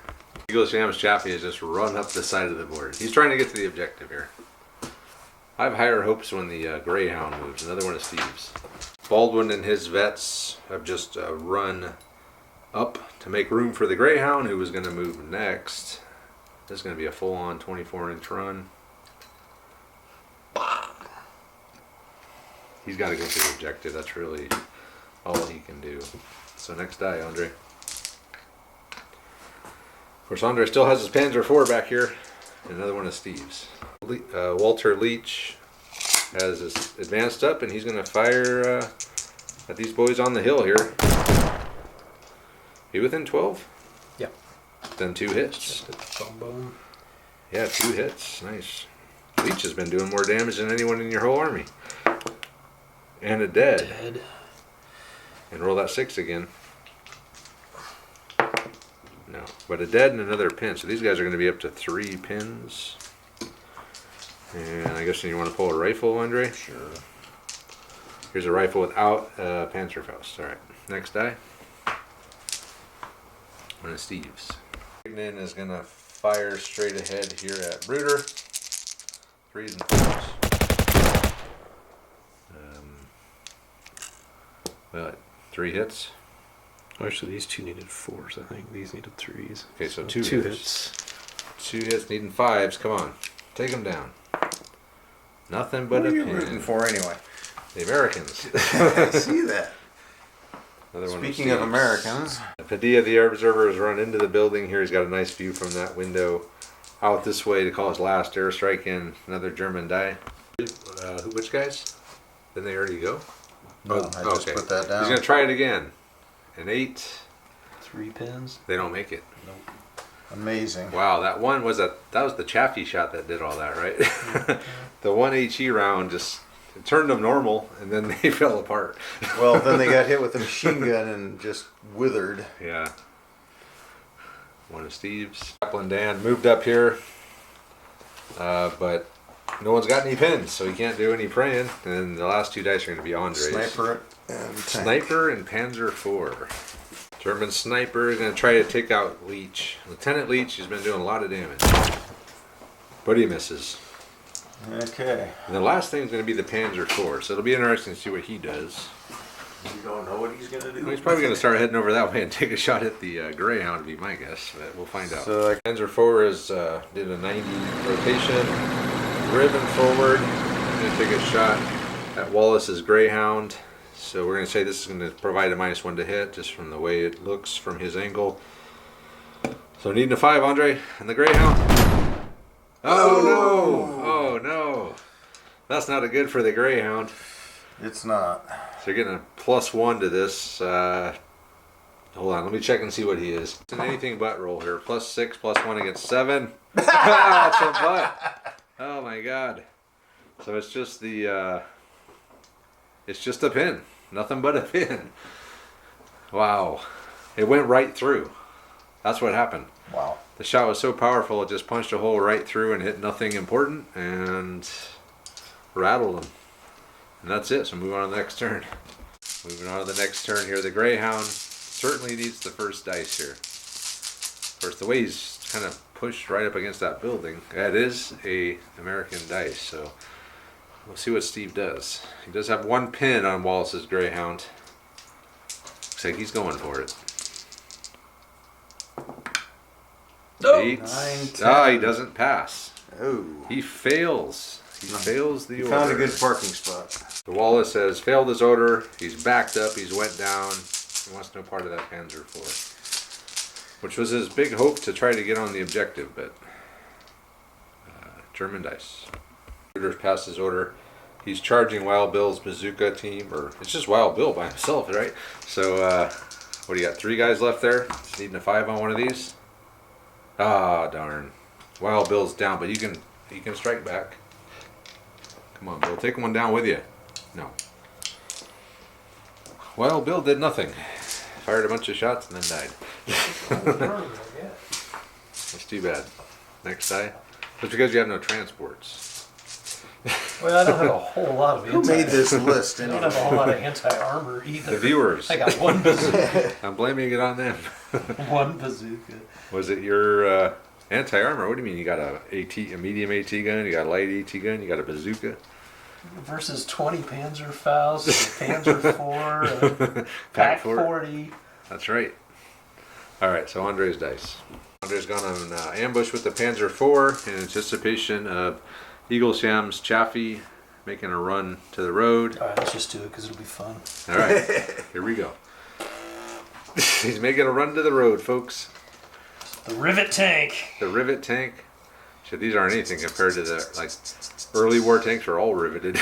Eagle Shams Chappie has just run up the side of the board. He's trying to get to the objective here. I have higher hopes when the Greyhound moves. Another one of Steve's. Baldwin and his vets have just run up to make room for the Greyhound, who was going to move next. This is going to be a full-on 24-inch run. He's got to go to the objective. That's really all he can do. So next die, Andre. Of course, Andre still has his Panzer IV back here. Another one of Steve's. Walter Leach has his advanced up, and he's going to fire at these boys on the hill here. He within 12? Yeah. Then 2 hits. Boom, boom. Yeah, 2 hits. Nice. Leach has been doing more damage than anyone in your whole army. And a dead. Dead. And roll that 6 again. No. But a dead and another pin. So these guys are going to be up to 3 pins. And I guess you want to pull a rifle, Andre? Sure. Here's a rifle without Panzerfaust. Alright. Next die. One of Steve's. Ignan is going to fire straight ahead here at Bruder. 3s and 4s. Well, 3 hits. Actually, these 2 needed 4s, I think. These needed 3s. Okay, so 2 2 hits. 2 hits needing 5s. Come on. Take them down. Nothing but What are a you pin. rooting for anyway? The Americans. I see that. Another one Speaking of Steve's. Americans, Padilla, the observer, has run into the building here. He's got a nice view from that window out this way to call his last airstrike in. Another German die. Which guys? Didn't they already go? no, I just put that down. He's going to try it again. An 8. 3 pins. They don't make it. Amazing. Wow, that one was that was the Chaffee shot that did all that, right? The 1 HE round just it turned them normal, and then they fell apart. Well, then they got hit with a machine gun and just withered. Yeah. One of Steve's. Chaplain Dan moved up here, but no one's got any pins, so he can't do any praying. And then the last 2 dice are going to be Andre's. Sniper and tank. Sniper and Panzer IV. German sniper is going to try to take out Leach. Lieutenant Leach has been doing a lot of damage, but he misses. Okay. And the last thing is going to be the Panzer IV, so it'll be interesting to see what he does. You don't know what he's going to do? Well, he's probably going to start heading over that way and take a shot at the Greyhound, would be my guess, but we'll find out. So Panzer IV is, did a 90 rotation, driven forward, going to take a shot at Wallace's Greyhound. So we're going to say this is going to provide a -1 to hit, just from the way it looks from his angle. So needing a 5, Andre, and the Greyhound. Oh no! Oh no! That's not a good for the Greyhound. It's not. So you're getting a +1 to this. Hold on, let me check and see what he is. It's an anything but roll here. +6, +1 against 7. That's a butt. Oh my god. So it's just the it's just a pin. Nothing but a pin. Wow. It went right through. That's what happened. Wow. The shot was so powerful it just punched a hole right through and hit nothing important and rattled him. And that's it. So move on to the next turn. Moving on to the next turn here. The Greyhound certainly needs the first dice here. Of course, the way he's kind of pushed right up against that building, that is a American dice. So we'll see what Steve does. He does have 1 pin on Wallace's Greyhound. Looks like he's going for it. No. 8. 9, 10. Ah, he doesn't pass. Oh. He fails. He fails the You order. found a good parking spot. The Wallace has failed his order. He's backed up. He's went down. He wants no part of that Panzer IV, which was his big hope to try to get on the objective, but German dice. Reuter's passed his order. He's charging Wild Bill's bazooka team, or it's just Wild Bill by himself, right? So, what do you got? 3 guys left there. Just needing a 5 on one of these. Ah, darn. Wild Bill's down, but you can strike back. Come on, Bill. Take one down with you. No. Well, Bill did nothing. Fired a bunch of shots and then died. That's too bad. Next die. That's because you have no transports. Well, I don't have a whole lot of Who made this list I don't anyway? have a whole lot of anti-armor either. The viewers. I got 1 bazooka. I'm blaming it on them. 1 bazooka. Was it your anti-armor? What do you mean? You got a medium AT gun, you got a light AT gun, you got a bazooka? Versus 20 Panzerfaust, Panzer IV, Pack 40. That's right. Alright, so Andre's dice. Andre's gone on ambush with the Panzer IV in anticipation of Eaglesham's Chaffee making a run to the road. Alright, let's just do it because it'll be fun. Alright, here we go. He's making a run to the road, folks. The rivet tank. The rivet tank. So these aren't anything compared to the early war tanks are all riveted.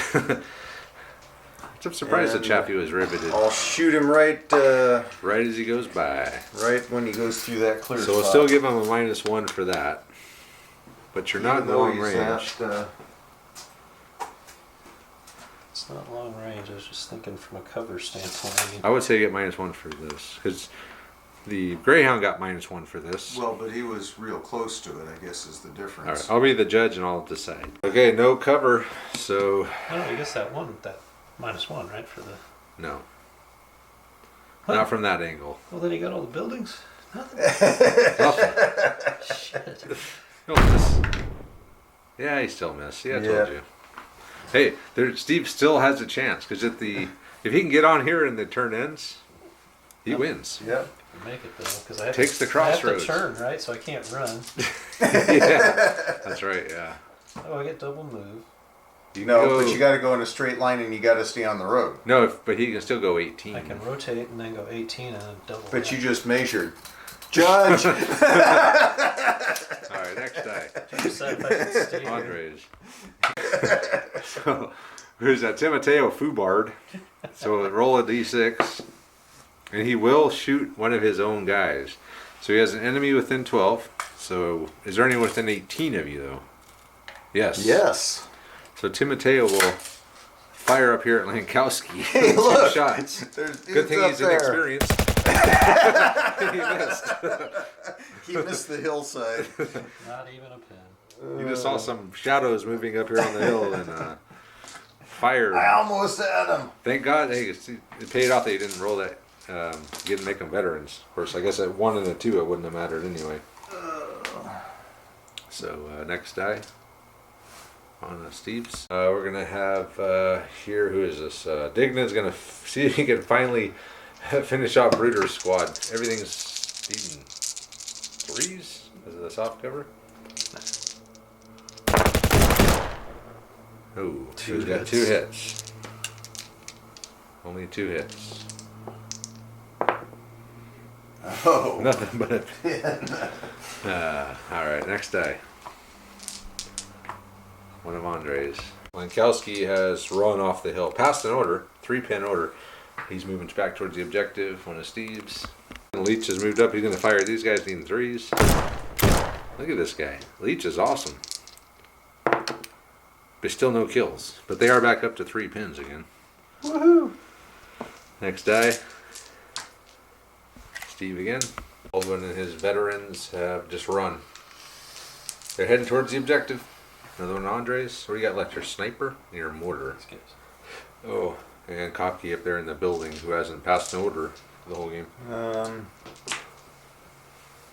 I'm surprised And the Chaffee was riveted. I'll shoot him right Right as he goes by. right when he goes through that clear So spot. we'll still give him a -1 for that. But you're not in Even though long he's range. at, It's not long range. I was just thinking from a cover standpoint. I would say get -1 for this. Because the Greyhound got -1 for this. well, but he was real close to it, I guess, is the difference. Alright, I'll be the judge and I'll decide. Okay, no cover. So, I don't know, I guess that -1, right, for the... no. What? Not from that angle. Well, then he got all the buildings? Nothing. Nothing. Shit. He'll miss. Yeah, he still missed. See, I Yeah. told you. Hey, Steve still has a chance because if he can get on here and the turn ends, he wins. Yep. Make it though, because I have Takes the I crossroads. have to turn, right? So I can't run. Yeah, that's right. Yeah. Oh, I get double move. You can No, go- but you got to go in a straight line and you got to stay on the road. No, but he can still go 18. I can rotate and then go 18 and then double. But that. you just measured. Judge! All right, next die. Decide if I can stay here. Andres. So, who's that? Timoteo Fubard. So roll a d6. And he will shoot one of his own guys. So he has an enemy within 12. So is there anyone within 18 of you, though? Yes. Yes. So Timoteo will fire up here at Lankowski. Hey, Two look! shots. There's Good dudes thing up he's there. inexperienced. He missed. He missed the hillside. Not even a pin. You just saw some shadows moving up here on the hill and fire. I almost had him. Thank God, hey, it paid off that you didn't roll that. You didn't make them veterans. Of course, I guess at 1 and a 2 it wouldn't have mattered anyway. So next die on Steve's. We're gonna have here. Who is this? Dignan's gonna see if he can finally finish off Bruder's squad. Everything's eating 3s. Is it a soft cover? Oh, Two he's got hits. 2 hits. Only 2 hits. Oh. Nothing but a alright, next die. One of Andre's. Lankowski has run off the hill. Passed an order, 3-pin order. He's moving back towards the objective. One of Steve's. And Leech has moved up. He's going to fire at these guys needing 3s. Look at this guy. Leech is awesome. There's still no kills. But they are back up to 3 pins again. Woohoo! Next die. Steve again. Baldwin and his veterans have just run. They're heading towards the objective. Another one, Andres. What do you got left? Your sniper? Your mortar. Oh, and Kopke up there in the building who hasn't passed an order the whole game.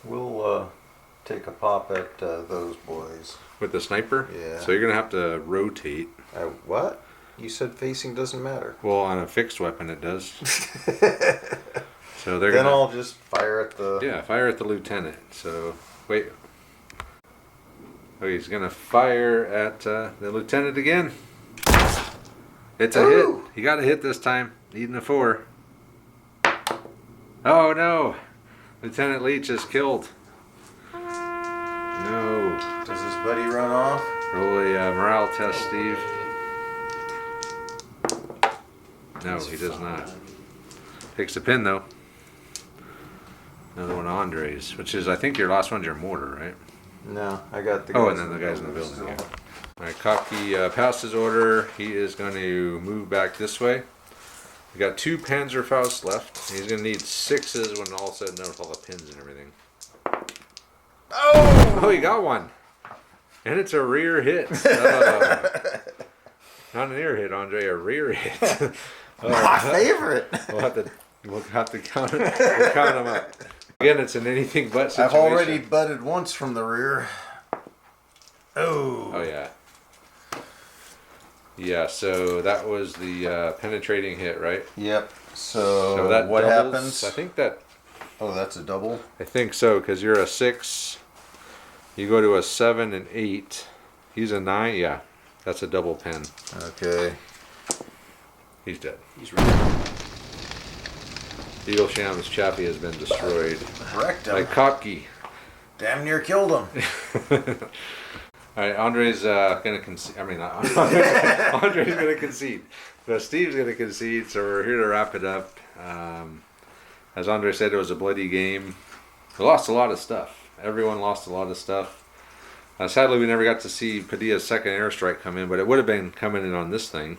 We'll take a pop at those boys. With the sniper? Yeah. So you're going to have to rotate. What? You said facing doesn't matter. Well, on a fixed weapon it does. So they're Then going I'll just fire at the... Yeah, fire at the lieutenant. So, wait. Oh, he's going to fire at the lieutenant again. It's a hit. He got a hit this time. Needing a 4. Oh, no. Lieutenant Leech is killed. No. Does his buddy run off? Roll a morale test, Steve. No, he does not. Takes the pin, though. Another one, Andres, which is, I think your last one's your mortar, right? No, I got the. Oh, and then the guys in the building. Yeah. All right, Kopke passed his order. He is going to move back this way. We got 2 Panzerfaust left. He's going to need 6s when all said and done with all the pins and everything. Oh, he got one, and it's a rear hit. Not an ear hit, Andre. A rear hit. My favorite. We'll have to count it. We'll count them up. Again, it's an anything but situation. I've already butted once from the rear. Oh. Oh yeah. Yeah. So that was the penetrating hit, right? Yep. So, that what doubles, happens? I think that. Oh, that's a double. I think so, because you're a 6. You go to a 7 and 8. He's a 9. Yeah, that's a double pen. Okay. He's dead. He's ready. Eagle Sham's Chappie has been destroyed Wrecked him. by Kopke. Damn near killed him. All right, Andre's gonna concede. I mean, not Andre. Andre's gonna concede. So Steve's gonna concede. So we're here to wrap it up. As Andre said, it was a bloody game. We lost a lot of stuff. Everyone lost a lot of stuff. Sadly, we never got to see Padilla's second airstrike come in, but it would have been coming in on this thing.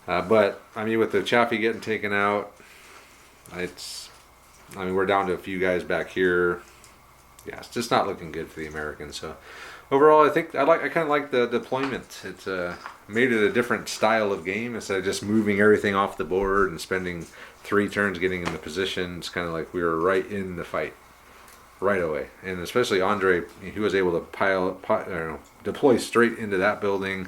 But I mean, with the Chaffee getting taken out, we're down to a few guys back here. Yeah, it's just not looking good for the Americans. So overall, I think I kind of like the deployment. It's made it a different style of game instead of just moving everything off the board and spending 3 turns getting in the position. It's kind of like we were right in the fight right away, and especially Andre, he was able to deploy straight into that building.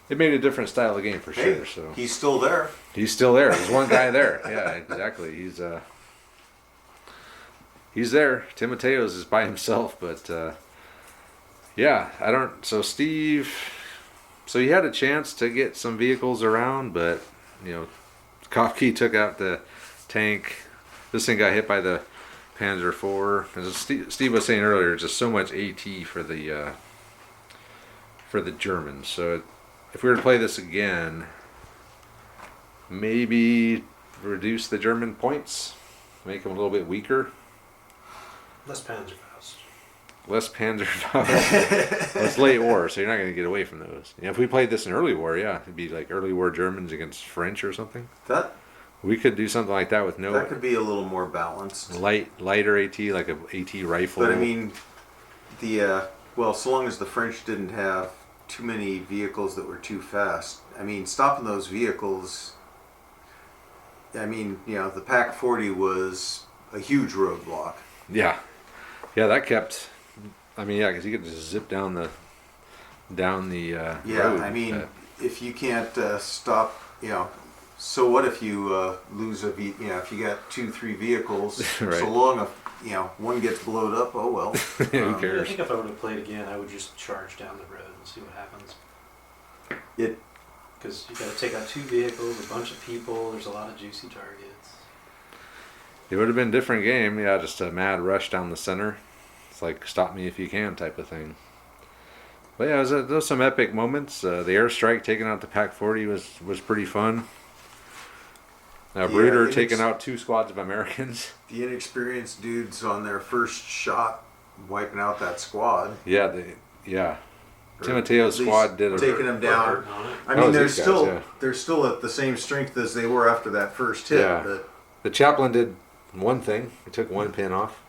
It made a different style of game for sure. So He's still there. he's still there. There's one guy there. Yeah, exactly. He's there. Tim Mateos is by himself, but yeah, I don't. So Steve, so he had a chance to get some vehicles around, but Kopke took out the tank. This thing got hit by the Panzer IV. As Steve was saying earlier, just so much AT for the Germans. So if we were to play this again, maybe reduce the German points, make them a little bit weaker. Less Panzerfaust. Less Panzerfaust. Well, it's late war, so you're not going to get away from those. If we played this in early war, yeah, it'd be like early war Germans against French or something. We could do something like that with That could be a little more balanced. lighter AT, like a AT rifle. But I mean, so long as the French didn't have too many vehicles that were too fast. I mean, stopping those vehicles. I mean, the PaK 40 was a huge roadblock. Yeah, that kept. I mean, because you could just zip down the road. I mean, if you can't stop, so what if you lose if you got 2-3 vehicles? Right. So long one gets blowed up, oh well. Who I cares? think if I were to play it again, I would just charge down the road and see what happens. It Because you got to take out 2 vehicles, a bunch of people. There's a lot of juicy targets. It would have been a different game. Yeah, just a mad rush down the center. It's like stop me if you can type of thing. But yeah, there was some epic moments. The airstrike taking out the Pac 40 was pretty fun. Bruder it's- taking out 2 squads of Americans. the inexperienced dudes on their first shot wiping out that squad. Yeah, Or Timoteo's at least squad did taking them down. On it. I Oh, mean, these guys, they're still at the same strength as they were after that first hit. Yeah. But The chaplain did one thing. He took 1 pin off.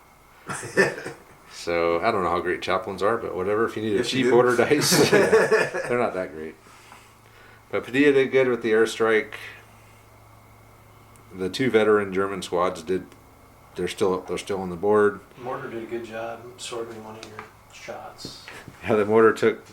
So I don't know how great chaplains are, but whatever. If you need a Yes, you cheap do. order dice, they're not that great. But Padilla did good with the airstrike. The 2 veteran German squads did. They're still on the board. Mortar did a good job absorbing one of your shots. Yeah, the mortar took.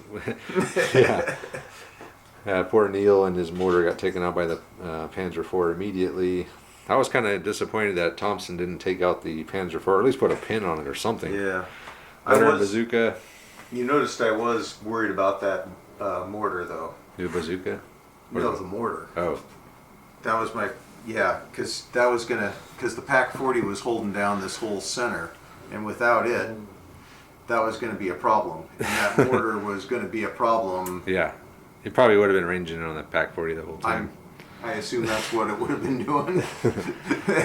Yeah. Poor Neil and his mortar got taken out by the Panzer IV immediately. I was kind of disappointed that Thompson didn't take out the Panzer IV, or at least put a pin on it or something. yeah, Veteran bazooka. You noticed I was worried about that mortar though. The bazooka. No, the mortar. Oh, That was my because the Pac 40 was holding down this whole center, and without it, that was going to be a problem, and that mortar was going to be a problem. yeah. He probably would have been ranging on the Pac 40 the whole time. I assume that's what it would have been doing.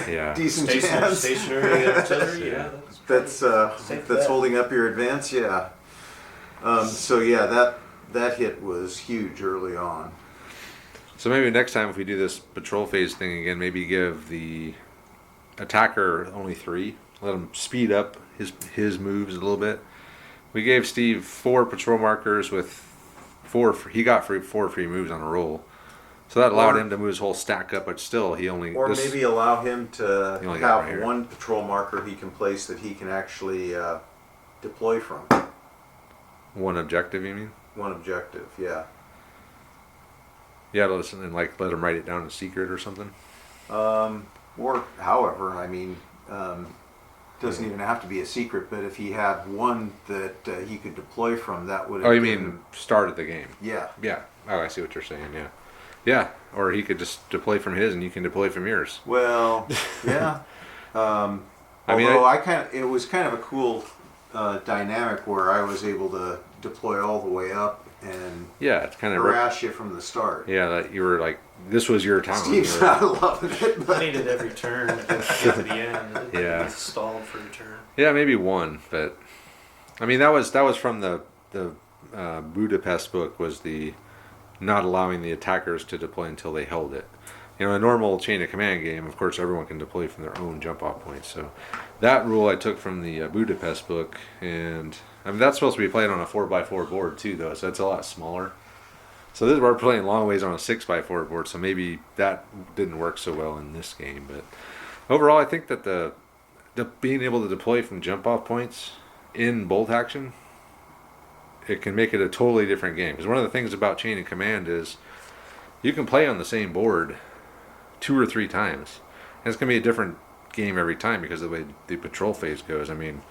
Yeah. Decent chance. Stationary artillery, yeah. That's Safe bet. holding up your advance, yeah. So yeah, that hit was huge early on. So maybe next time if we do this patrol phase thing again, maybe give the attacker only 3. Let him speed up his moves a little bit. We gave Steve 4 patrol markers with 4. He got 4 free moves on a roll. So that allowed Or- him to move his whole stack up, but still he only. Or maybe allow him to He only got right have here. one patrol marker he can place that he can actually deploy from. One objective, you mean? One objective, yeah. Yeah, listen and like let him write it down in secret or something. Or however, I mean, doesn't even have to be a secret, but if he had one that he could deploy from, that would have Oh, you given- mean start of the game? Yeah. Yeah. Oh, I see what you're saying. Yeah. Yeah. Or he could just deploy from his, and you can deploy from yours. Well, yeah. I mean, Although it was kind of a cool dynamic where I was able to deploy all the way up and Yeah, it's kind of. harass you from the start. Yeah, that you were like, this was your town. Steve's You were- not loving it, I but needed every turn to get to the end. Yeah. It stalled for a turn. Yeah, maybe 1, but I mean that was from the Budapest book, was the not allowing the attackers to deploy until they held it. You know, a normal chain of command game, of course, everyone can deploy from their own jump off points. So that rule I took from the Budapest book, and I mean that's supposed to be played on a 4x4 board too, though, so it's a lot smaller. So we're playing long ways on a 6x4 board, so maybe that didn't work so well in this game. But overall, I think that the being able to deploy from jump off points in bolt action, it can make it a totally different game. Because one of the things about chain of command is you can play on the same board 2 or 3 times, and it's going to be a different game every time because of the way the patrol phase goes. I mean,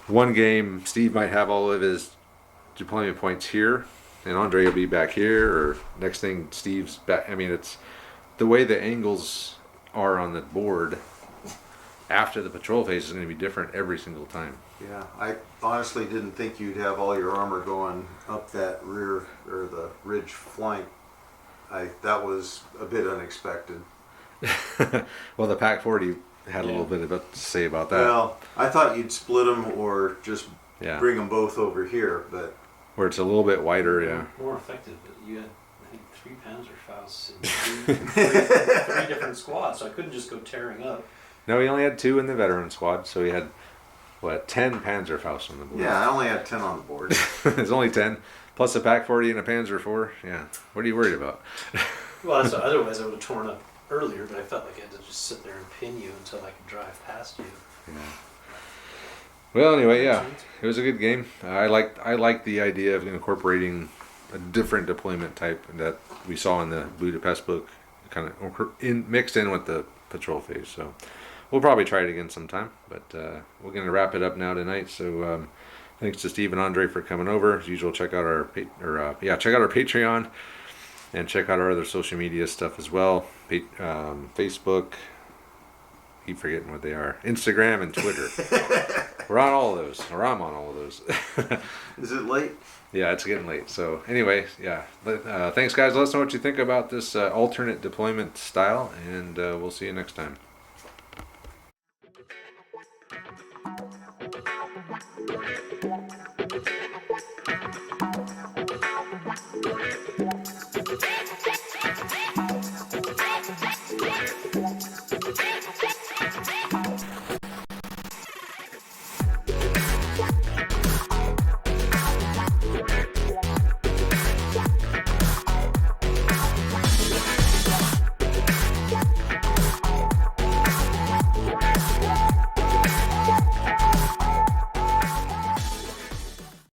one game Steve might have all of his deployment points here, and Andre will be back here, or next thing Steve's back. I mean, it's the way the angles are on the board after the patrol phase is going to be different every single time. yeah, I honestly didn't think you'd have all your armor going up that rear or the ridge flank. That was a bit unexpected. Well, the Pac 40 had a little bit to say about that. Well, I thought you'd split them or just Yeah, bring them both over here, but where it's a little bit wider. Yeah, More effective, but you had, I think, 3 Panzerfaust in 3 different squads, so I couldn't just go tearing up. no, he only had 2 in the veteran squad, so he had 10 Panzerfaust on the board. yeah, I only had 10 on the board. There's only 10 plus a Pac 40 and a Panzer IV. Yeah, what are you worried about? Well, so otherwise I would have torn up earlier, but I felt like I had to just sit there and pin you until I could drive past you. Yeah. Well, anyway, yeah, it was a good game. I liked the idea of incorporating a different deployment type that we saw in the Budapest book, kind of mixed in with the patrol phase. So we'll probably try it again sometime. But we're going to wrap it up now tonight. So thanks to Steve and Andre for coming over. As usual, check out our check out our Patreon and check out our other social media stuff as well. Facebook. Keep forgetting what they are. Instagram and Twitter. We're on all of those, or I'm on all of those. Is it late? Yeah, it's getting late. So anyway, yeah. Thanks, guys. Let us know what you think about this alternate deployment style, and we'll see you next time.